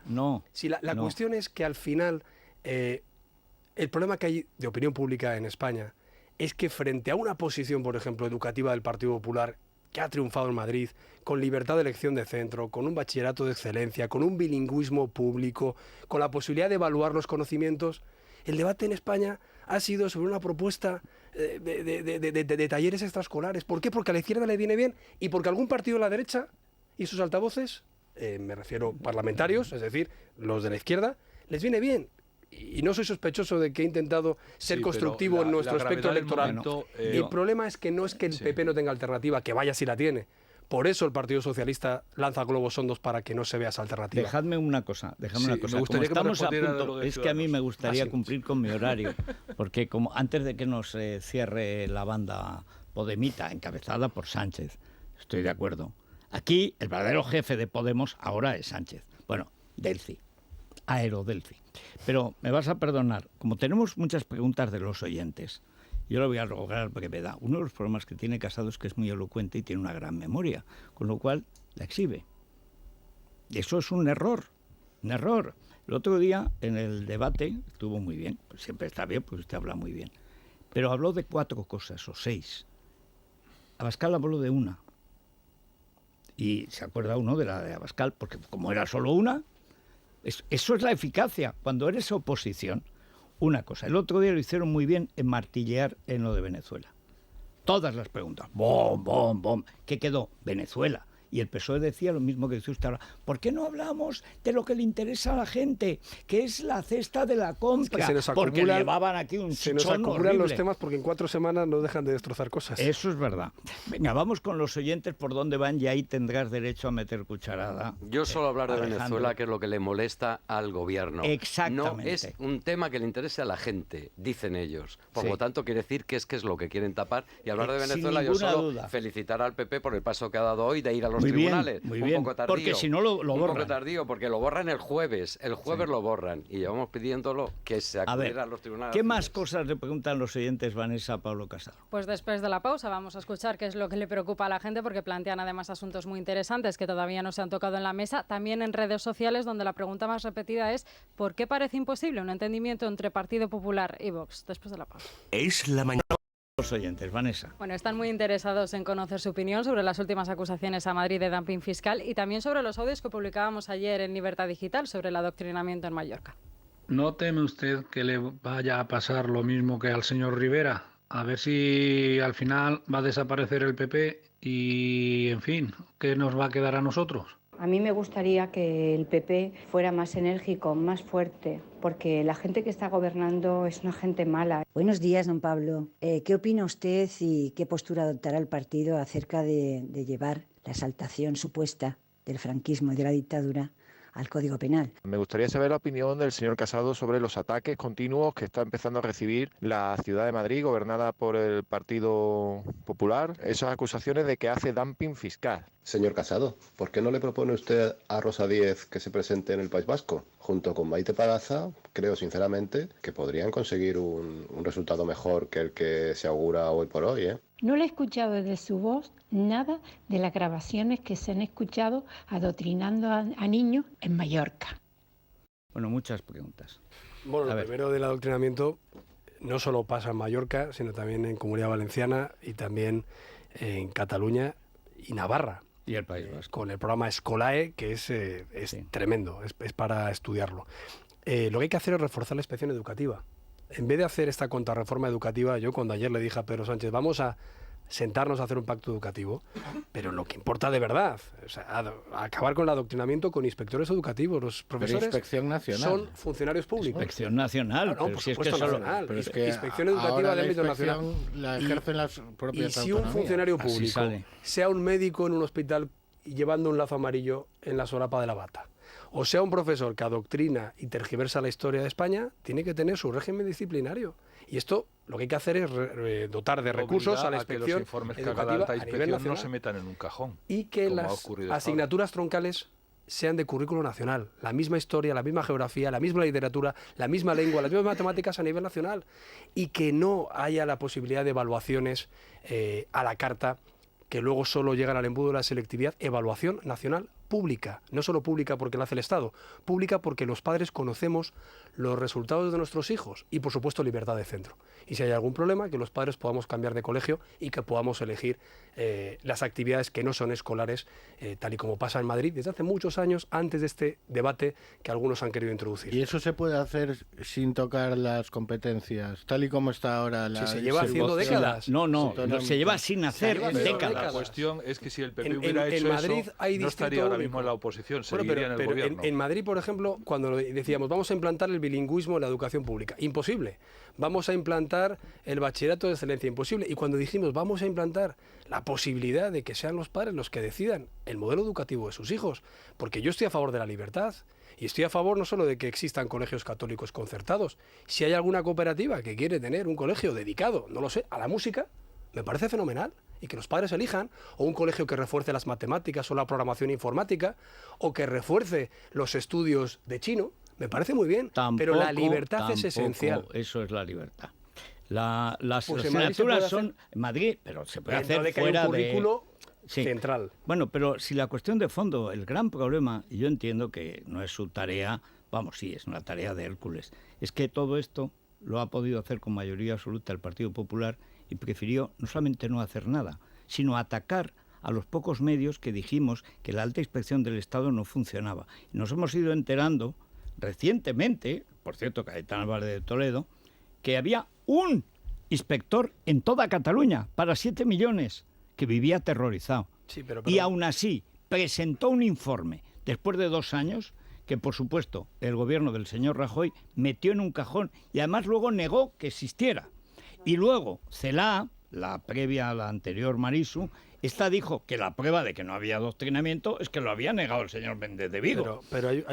Si la cuestión es que al final el problema que hay de opinión pública en España es que frente a una posición, por ejemplo, educativa del Partido Popular, que ha triunfado en Madrid, con libertad de elección de centro, con un bachillerato de excelencia, con un bilingüismo público, con la posibilidad de evaluar los conocimientos, el debate en España ha sido sobre una propuesta de talleres extraescolares. ¿Por qué? Porque a la izquierda le viene bien y porque algún partido de la derecha y sus altavoces, me refiero parlamentarios, es decir, los de la izquierda, les viene bien. y no soy sospechoso de que he intentado ser constructivo en nuestro aspecto electoral. El problema es que no es que el PP no tenga alternativa, que vaya si la tiene. Por eso el Partido Socialista lanza globos sondos para que no se vea esa alternativa. Dejadme una cosa. Como estamos a punto, es que a mí me gustaría cumplir con mi horario, porque como antes de que nos cierre la banda podemita, encabezada por Sánchez, estoy de acuerdo. Aquí el verdadero jefe de Podemos ahora es Sánchez. Bueno, Delci, Aerodelci. Pero me vas a perdonar, como tenemos muchas preguntas de los oyentes, yo lo voy a rogar porque me da. Uno de los problemas que tiene Casado es que es muy elocuente y tiene una gran memoria, con lo cual la exhibe. Y eso es un error, un error. El otro día en el debate estuvo muy bien, pues siempre está bien, pues usted habla muy bien. Pero habló de 4 cosas o 6. Abascal habló de una. Y se acuerda uno de la de Abascal, porque como era solo una, eso es la eficacia. Cuando eres oposición, una cosa. El otro día lo hicieron muy bien en martillear en lo de Venezuela. Todas las preguntas. ¡Bom, bom, bom! ¿Qué quedó? Venezuela. Y el PSOE decía lo mismo que dice usted ahora. ¿Por qué no hablamos de lo que le interesa a la gente? Que es la cesta de la compra. Porque llevaban aquí un chichón horrible. Se nos acumulan los temas porque en 4 semanas no dejan de destrozar cosas. Eso es verdad. Venga, vamos con los oyentes por dónde van y ahí tendrás derecho a meter cucharada. Yo solo hablar de Venezuela, que es lo que le molesta al gobierno. Exactamente. No es un tema que le interese a la gente, dicen ellos. Por lo tanto, quiere decir que es lo que quieren tapar. Y hablar de Venezuela, yo solo felicitar al PP por el paso que ha dado hoy de ir a los tribunales. Muy bien, poco tardío, porque si no lo borran. Un poco tardío, porque lo borran el jueves lo borran, y llevamos pidiéndolo que se acudiera a los tribunales. ¿Qué más cosas le preguntan los oyentes, Vanessa, a Pablo Casado? Pues después de la pausa vamos a escuchar qué es lo que le preocupa a la gente, porque plantean además asuntos muy interesantes que todavía no se han tocado en la mesa, también en redes sociales, donde la pregunta más repetida es ¿por qué parece imposible un entendimiento entre Partido Popular y Vox? Después de la pausa. Es la mañana. Los oyentes, Vanessa. Bueno, están muy interesados en conocer su opinión sobre las últimas acusaciones a Madrid de dumping fiscal y también sobre los audios que publicábamos ayer en Libertad Digital sobre el adoctrinamiento en Mallorca. ¿No teme usted que le vaya a pasar lo mismo que al señor Rivera? A ver si al final va a desaparecer el PP y, en fin, ¿qué nos va a quedar a nosotros? A mí me gustaría que el PP fuera más enérgico, más fuerte, porque la gente que está gobernando es una gente mala. Buenos días, don Pablo. ¿Qué opina usted y qué postura adoptará el partido acerca de llevar la exaltación supuesta del franquismo y de la dictadura al Código Penal? Me gustaría saber la opinión del señor Casado sobre los ataques continuos que está empezando a recibir la ciudad de Madrid, gobernada por el Partido Popular, esas acusaciones de que hace dumping fiscal. Señor Casado, ¿por qué no le propone usted a Rosa Díez que se presente en el País Vasco? Junto con Maite Pagaza, creo sinceramente que podrían conseguir un resultado mejor que el que se augura hoy por hoy, ¿eh? No le he escuchado desde su voz nada de las grabaciones que se han escuchado adoctrinando a niños en Mallorca. Bueno, muchas preguntas. Bueno, lo primero del adoctrinamiento no solo pasa en Mallorca, sino también en Comunidad Valenciana y también en Cataluña y Navarra. Y el País Vasco. Con el programa Escolae, que es tremendo, es para estudiarlo. Lo que hay que hacer es reforzar la inspección educativa. En vez de hacer esta contrarreforma educativa, yo cuando ayer le dije a Pedro Sánchez, vamos a sentarnos a hacer un pacto educativo, pero lo que importa de verdad, o sea, acabar con el adoctrinamiento con inspectores educativos. Los profesores Inspección Nacional. son funcionarios públicos. Inspección Nacional. No, por supuesto nacional. Pero es que inspección educativa de ámbito nacional. La ejercen las propias autonomías. Y si un funcionario público, sea un médico en un hospital llevando un lazo amarillo en la solapa de la bata, o sea un profesor que adoctrina y tergiversa la historia de España, tiene que tener su régimen disciplinario. Y esto lo que hay que hacer es dotar de recursos a la inspección educativa a nivel nacional, no se metan en un cajón. Y que las asignaturas troncales sean de currículo nacional. La misma historia, la misma geografía, la misma literatura, la misma lengua, las mismas matemáticas a nivel nacional. Y que no haya la posibilidad de evaluaciones a la carta que luego solo llegan al embudo de la selectividad. Evaluación nacional pública, no solo pública porque la hace el Estado, pública porque los padres conocemos los resultados de nuestros hijos y, por supuesto, libertad de centro. Y si hay algún problema, que los padres podamos cambiar de colegio y que podamos elegir las actividades que no son escolares, tal y como pasa en Madrid desde hace muchos años, antes de este debate que algunos han querido introducir. ¿Y eso se puede hacer sin tocar las competencias, tal y como está ahora la... Si se lleva haciendo décadas. No, se lleva sin hacer décadas. La cuestión es que si el PP hubiera hecho en Madrid eso, hay no estaría ahora mismo en la oposición, seguiría en el gobierno. En Madrid, por ejemplo, cuando decíamos vamos a implantar el bilingüismo en la educación pública, imposible. Vamos a implantar el bachillerato de excelencia, imposible. Y cuando dijimos vamos a implantar la posibilidad de que sean los padres los que decidan el modelo educativo de sus hijos, porque yo estoy a favor de la libertad. Y estoy a favor no solo de que existan colegios católicos concertados. Si hay alguna cooperativa que quiere tener un colegio dedicado, no lo sé, a la música, me parece fenomenal. Y que los padres elijan, o un colegio que refuerce las matemáticas o la programación informática, o que refuerce los estudios de chino, me parece muy bien. Pero la libertad es esencial. Eso es la libertad. Las asignaturas son en Madrid, pero se puede hacer fuera de... central. Bueno, pero si la cuestión de fondo, el gran problema, y yo entiendo que no es su tarea, vamos, sí, es una tarea de Hércules, es que todo esto lo ha podido hacer con mayoría absoluta el Partido Popular y prefirió no solamente no hacer nada, sino atacar a los pocos medios que dijimos que la alta inspección del Estado no funcionaba. Y nos hemos ido enterando recientemente, por cierto, Cayetano Álvarez de Toledo, que había un inspector en toda Cataluña para 7 millones que vivía aterrorizado. Sí, pero... Y aún así presentó un informe después de 2 años que, por supuesto, el gobierno del señor Rajoy metió en un cajón y además luego negó que existiera. Y luego Celaá, la previa a la anterior Marisu, esta dijo que la prueba de que no había adoctrinamiento es que lo había negado el señor Méndez de Vigo. Pero hay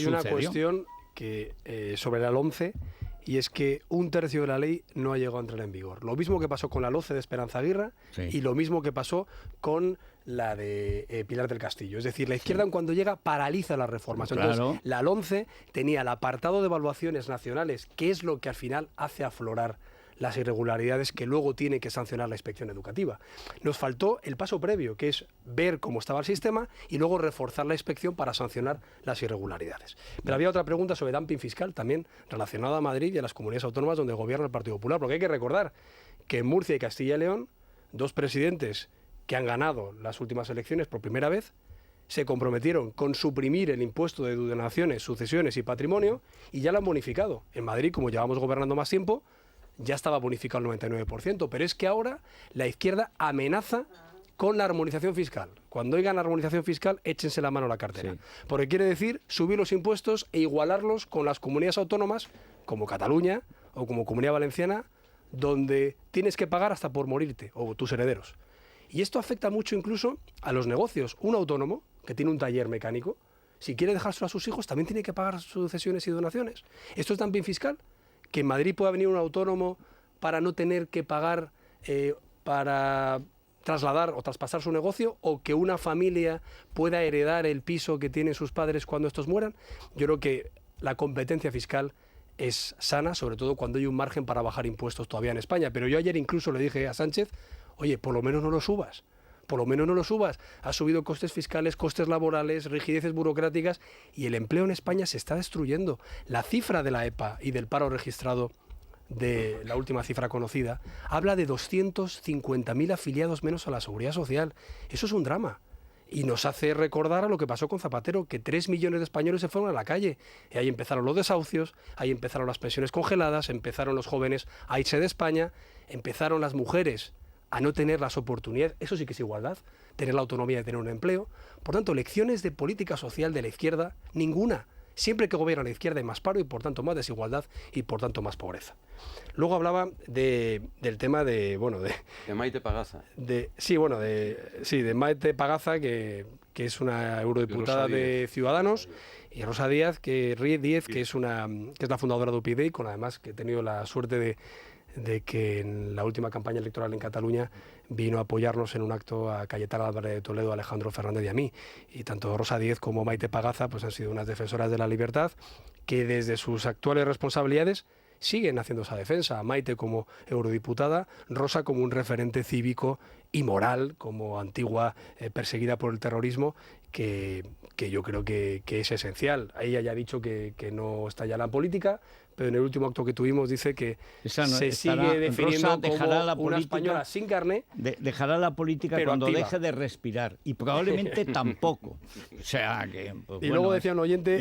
una cuestión que sobre la LOMCE, y es que 1/3 de la ley no ha llegado a entrar en vigor. Lo mismo que pasó con la LOCE de Esperanza Aguirre y lo mismo que pasó con la de Pilar del Castillo. Es decir, la izquierda cuando llega paraliza las reformas. Entonces, la LOMCE tenía el apartado de evaluaciones nacionales, que es lo que al final hace aflorar las irregularidades que luego tiene que sancionar la inspección educativa. Nos faltó el paso previo, que es ver cómo estaba el sistema y luego reforzar la inspección para sancionar las irregularidades. Pero había otra pregunta sobre dumping fiscal, también relacionada a Madrid y a las comunidades autónomas donde gobierna el Partido Popular, porque hay que recordar que en Murcia y Castilla y León, 2 presidentes que han ganado las últimas elecciones por primera vez, se comprometieron con suprimir el impuesto de donaciones, sucesiones y patrimonio y ya lo han bonificado. En Madrid, como llevamos gobernando más tiempo, ya estaba bonificado el 99%, pero es que ahora la izquierda amenaza con la armonización fiscal. Cuando oigan la armonización fiscal, échense la mano a la cartera. Porque quiere decir subir los impuestos e igualarlos con las comunidades autónomas, como Cataluña o como Comunidad Valenciana, donde tienes que pagar hasta por morirte, o tus herederos. Y esto afecta mucho incluso a los negocios. Un autónomo que tiene un taller mecánico, si quiere dejárselo a sus hijos, también tiene que pagar sucesiones y donaciones. ¿Esto es dumping fiscal? Que en Madrid pueda venir un autónomo para no tener que pagar para trasladar o traspasar su negocio, o que una familia pueda heredar el piso que tienen sus padres cuando estos mueran. Yo creo que la competencia fiscal es sana, sobre todo cuando hay un margen para bajar impuestos todavía en España. Pero yo ayer incluso le dije a Sánchez, oye, por lo menos no lo subas. Por lo menos no lo subas. Has subido costes fiscales, costes laborales, rigideces burocráticas, y el empleo en España se está destruyendo. La cifra de la EPA y del paro registrado, de la última cifra conocida, habla de 250.000 afiliados menos a la Seguridad Social. Eso es un drama. Y nos hace recordar a lo que pasó con Zapatero, que 3 millones de españoles se fueron a la calle. Y ahí empezaron los desahucios, ahí empezaron las pensiones congeladas, empezaron los jóvenes a irse de España, empezaron las mujeres a no tener las oportunidades. Eso sí que es igualdad, tener la autonomía de tener un empleo. Por tanto, lecciones de política social de la izquierda, ninguna. Siempre que gobierna la izquierda hay más paro y por tanto más desigualdad y por tanto más pobreza. Luego hablaba del tema de Maite Pagaza. De Maite Pagaza, que es una eurodiputada de Ciudadanos, y Rosa Díez, que es la fundadora de UPyD, y con además que he tenido la suerte de que en la última campaña electoral en Cataluña vino a apoyarnos en un acto a Cayetano Álvarez de Toledo, a Alejandro Fernández y a mí. Y tanto Rosa Díez como Maite Pagaza pues han sido unas defensoras de la libertad que desde sus actuales responsabilidades siguen haciendo esa defensa. Maite como eurodiputada, Rosa como un referente cívico y moral, como antigua perseguida por el terrorismo, que yo creo que es esencial. Ella ya ha dicho que no está ya en la política, pero en el último acto que tuvimos dice que se sigue definiendo como una española sin carné. Dejará la política cuando activa. Deje de respirar, y probablemente tampoco. O sea que... y luego decía un oyente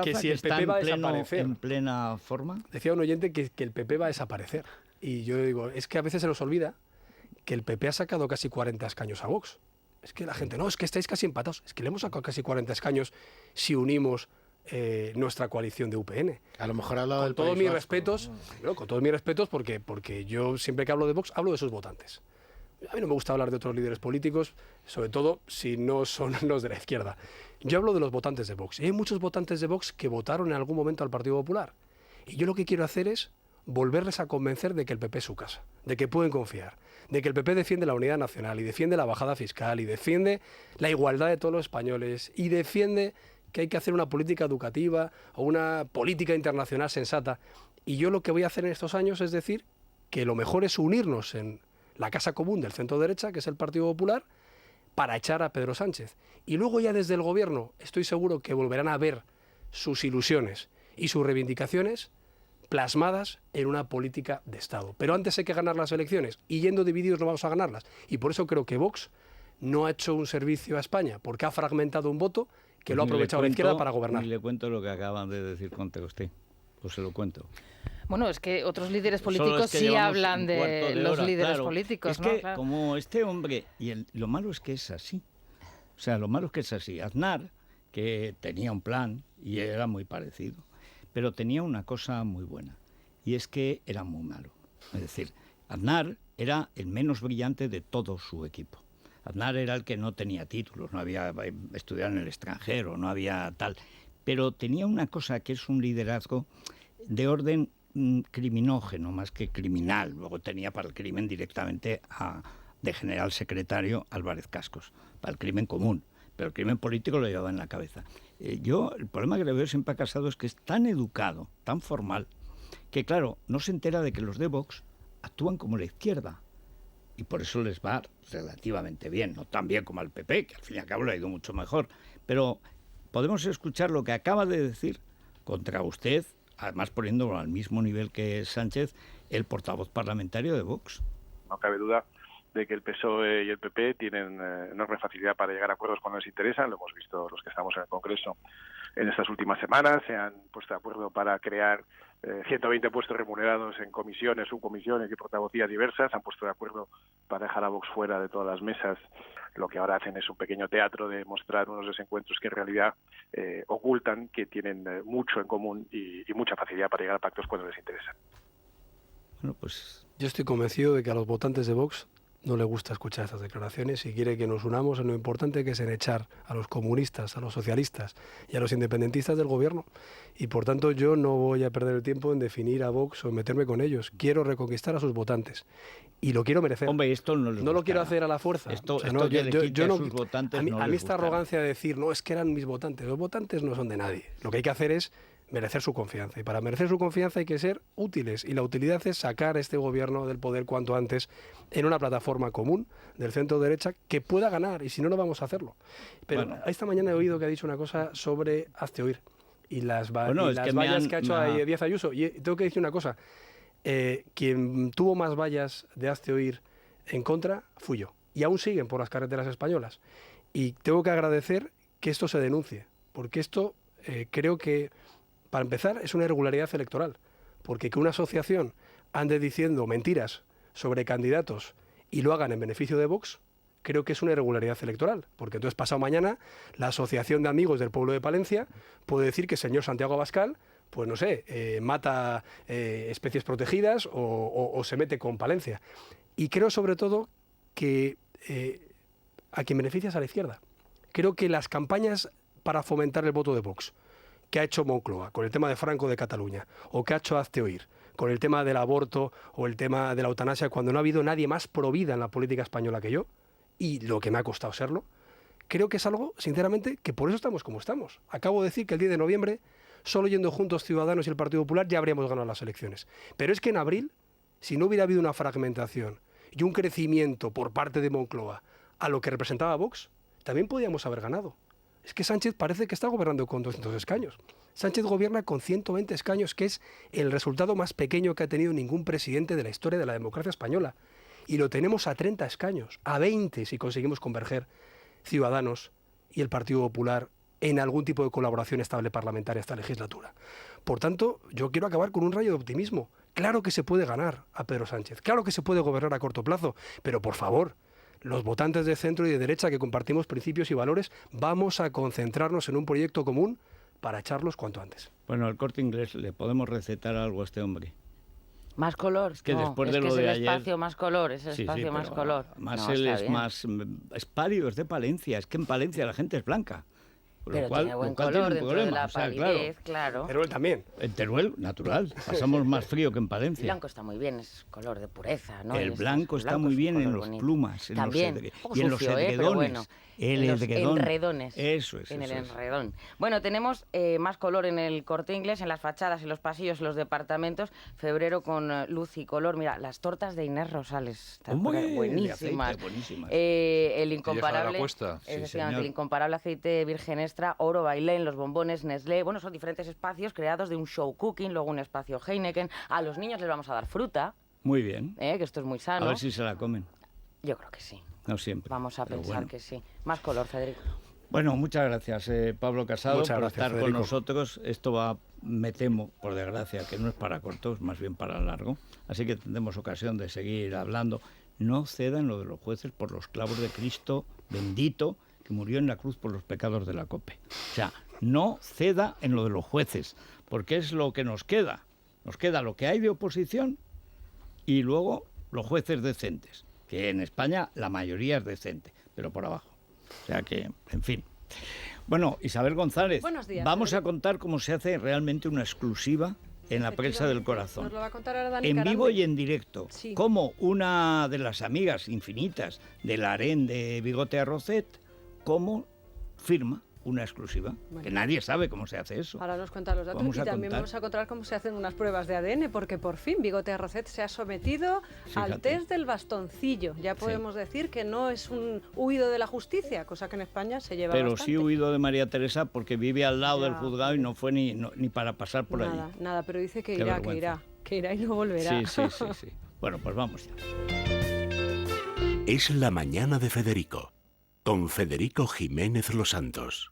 que si el PP va a desaparecer. En plena forma. Decía un oyente que el PP va a desaparecer. Y yo digo, es que a veces se nos olvida que el PP ha sacado casi 40 escaños a Vox. Es que la gente, no, es que estáis casi empatados. Es que le hemos sacado casi 40 escaños si unimos nuestra coalición de UPN. A lo mejor ha hablado del todos mis respetos, con todos mis respetos, porque yo siempre que hablo de Vox, hablo de sus votantes. A mí no me gusta hablar de otros líderes políticos, sobre todo si no son los de la izquierda. Yo hablo de los votantes de Vox. Y hay muchos votantes de Vox que votaron en algún momento al Partido Popular. Y yo lo que quiero hacer es volverles a convencer de que el PP es su casa, de que pueden confiar, de que el PP defiende la unidad nacional y defiende la bajada fiscal y defiende la igualdad de todos los españoles y defiende que hay que hacer una política educativa o una política internacional sensata. Y yo lo que voy a hacer en estos años es decir que lo mejor es unirnos en la casa común del centro derecha, que es el Partido Popular, para echar a Pedro Sánchez. Y luego ya desde el gobierno estoy seguro que volverán a ver sus ilusiones y sus reivindicaciones plasmadas en una política de Estado. Pero antes hay que ganar las elecciones y yendo divididos no vamos a ganarlas. Y por eso creo que Vox no ha hecho un servicio a España, porque ha fragmentado un voto que lo ha aprovechado la izquierda para gobernar. Y le cuento lo que acaban de decir contra usted. Pues se lo cuento. Bueno, es que otros líderes políticos sí hablan de los líderes políticos. Es que como este hombre, lo malo es que es así. O sea, lo malo es que es así. Aznar, que tenía un plan y era muy parecido, pero tenía una cosa muy buena, y es que era muy malo. Es decir, Aznar era el menos brillante de todo su equipo. Aznar era el que no tenía títulos, no había estudiado en el extranjero, no había tal, pero tenía una cosa que es un liderazgo de orden criminógeno más que criminal. Luego tenía para el crimen directamente de general secretario Álvarez Cascos, para el crimen común, pero el crimen político lo llevaba en la cabeza. El problema que le veo siempre a Casado es que es tan educado, tan formal, que claro, no se entera de que los de Vox actúan como la izquierda, y por eso les va relativamente bien, no tan bien como al PP, que al fin y al cabo le ha ido mucho mejor, pero podemos escuchar lo que acaba de decir contra usted, además poniéndolo al mismo nivel que Sánchez, el portavoz parlamentario de Vox. No cabe duda de que el PSOE y el PP tienen enorme facilidad para llegar a acuerdos cuando les interesan. Lo hemos visto los que estamos en el Congreso en estas últimas semanas. Se han puesto de acuerdo para crear 120 puestos remunerados en comisiones, subcomisiones y portavocías diversas. Se han puesto de acuerdo para dejar a Vox fuera de todas las mesas. Lo que ahora hacen es un pequeño teatro de mostrar unos desencuentros que en realidad ocultan que tienen mucho en común y mucha facilidad para llegar a pactos cuando les interesa. Bueno, pues yo estoy convencido de que a los votantes de Vox no le gusta escuchar estas declaraciones y quiere que nos unamos en lo importante que es en echar a los comunistas, a los socialistas y a los independentistas del gobierno. Y por tanto yo no voy a perder el tiempo en definir a Vox o en meterme con ellos. Quiero reconquistar a sus votantes. Y lo quiero merecer. Hombre, esto no lo quiero hacer a la fuerza. A mí esta arrogancia de decir, no, es que eran mis votantes. Los votantes no son de nadie. Lo que hay que hacer es merecer su confianza. Y para merecer su confianza hay que ser útiles. Y la utilidad es sacar a este gobierno del poder cuanto antes en una plataforma común del centro derecha que pueda ganar. Y si no, no vamos a hacerlo. Pero esta mañana he oído que ha dicho una cosa sobre hazte oír. Y las vallas que ha hecho Díaz Ayuso. Y tengo que decir una cosa. Quien tuvo más vallas de hazte oír en contra fui yo. Y aún siguen por las carreteras españolas. Y tengo que agradecer que esto se denuncie. Porque esto creo que, para empezar, es una irregularidad electoral, porque que una asociación ande diciendo mentiras sobre candidatos y lo hagan en beneficio de Vox, creo que es una irregularidad electoral, porque entonces pasado mañana la Asociación de Amigos del Pueblo de Palencia puede decir que el señor Santiago Abascal, pues no sé, mata especies protegidas o se mete con Palencia. Y creo sobre todo que a quien beneficia es a la izquierda. Creo que las campañas para fomentar el voto de Vox, que ha hecho Moncloa con el tema de Franco de Cataluña, o que ha hecho Hazte Oír con el tema del aborto o el tema de la eutanasia, cuando no ha habido nadie más pro vida en la política española que yo, y lo que me ha costado serlo, creo que es algo, sinceramente, que por eso estamos como estamos. Acabo de decir que el 10 de noviembre, solo yendo juntos Ciudadanos y el Partido Popular, ya habríamos ganado las elecciones. Pero es que en abril, si no hubiera habido una fragmentación y un crecimiento por parte de Moncloa a lo que representaba Vox, también podíamos haber ganado. Es que Sánchez parece que está gobernando con 200 escaños. Sánchez gobierna con 120 escaños, que es el resultado más pequeño que ha tenido ningún presidente de la historia de la democracia española. Y lo tenemos a 30 escaños, a 20 si conseguimos converger Ciudadanos y el Partido Popular en algún tipo de colaboración estable parlamentaria esta legislatura. Por tanto, yo quiero acabar con un rayo de optimismo. Claro que se puede ganar a Pedro Sánchez, claro que se puede gobernar a corto plazo, pero por favor, los votantes de centro y de derecha que compartimos principios y valores, vamos a concentrarnos en un proyecto común para echarlos cuanto antes. Bueno, al Corte Inglés le podemos recetar algo a este hombre. Más color. Es que después de lo es de el ayer... espacio más color, es el espacio más color. Más él es bien. más... Es pálido, es de Palencia. Es que en Palencia la gente es blanca. Pero tiene buen color dentro de la palidez, claro. Teruel también. En Teruel, natural. Pasamos más frío que en Palencia. El blanco está muy bien, es color de pureza, ¿no? El blanco está muy bien en los plumas, en también. Y en los edredones. En los enredones. Eso es. En el enredón. Bueno, tenemos más color en el Corte Inglés, en las fachadas, en los pasillos, en los departamentos. Febrero con luz y color. Mira, las tortas de Inés Rosales. Buenísimas. El incomparable. El incomparable aceite virgen extra, oro Bailén, los bombones Nestlé. Bueno, son diferentes espacios creados de un show cooking, luego un espacio Heineken. A los niños les vamos a dar fruta. Muy bien. Que esto es muy sano. A ver si se la comen. Yo creo que sí. No siempre. Vamos a pensar que sí. Más color, Federico. Bueno, muchas gracias, Pablo Casado, por estar Federico. con nosotros. Esto va, me temo, por desgracia, que no es para cortos, más bien para largo. Así que tendremos ocasión de seguir hablando. No cedan lo de los jueces por los clavos de Cristo bendito, que murió en la cruz por los pecados de la COPE. O sea, no ceda en lo de los jueces, porque es lo que nos queda. Nos queda lo que hay de oposición y luego los jueces decentes, que en España la mayoría es decente, pero por abajo. O sea que, en fin. Bueno, Isabel González, buenos días, vamos a contar cómo se hace realmente una exclusiva en la prensa del corazón. Nos lo va a contar ahora Dani en Carande. vivo y en directo. Sí. Como una de las amigas infinitas del harén de Bigote Arrocet, cómo firma una exclusiva, que nadie sabe cómo se hace eso. Ahora nos cuenta los datos y también vamos a contar cómo se hacen unas pruebas de ADN, porque por fin Bigote Arrocet se ha sometido al test del bastoncillo. Ya podemos decir que no es un huido de la justicia, cosa que en España se lleva Pero bastante. sí huido de María Teresa porque vive al lado del juzgado y no fue ni para pasar por allí. Nada, pero dice que Qué irá y no volverá. Sí. Bueno, pues vamos ya. Es la mañana de Federico, con Federico Jiménez Los Santos.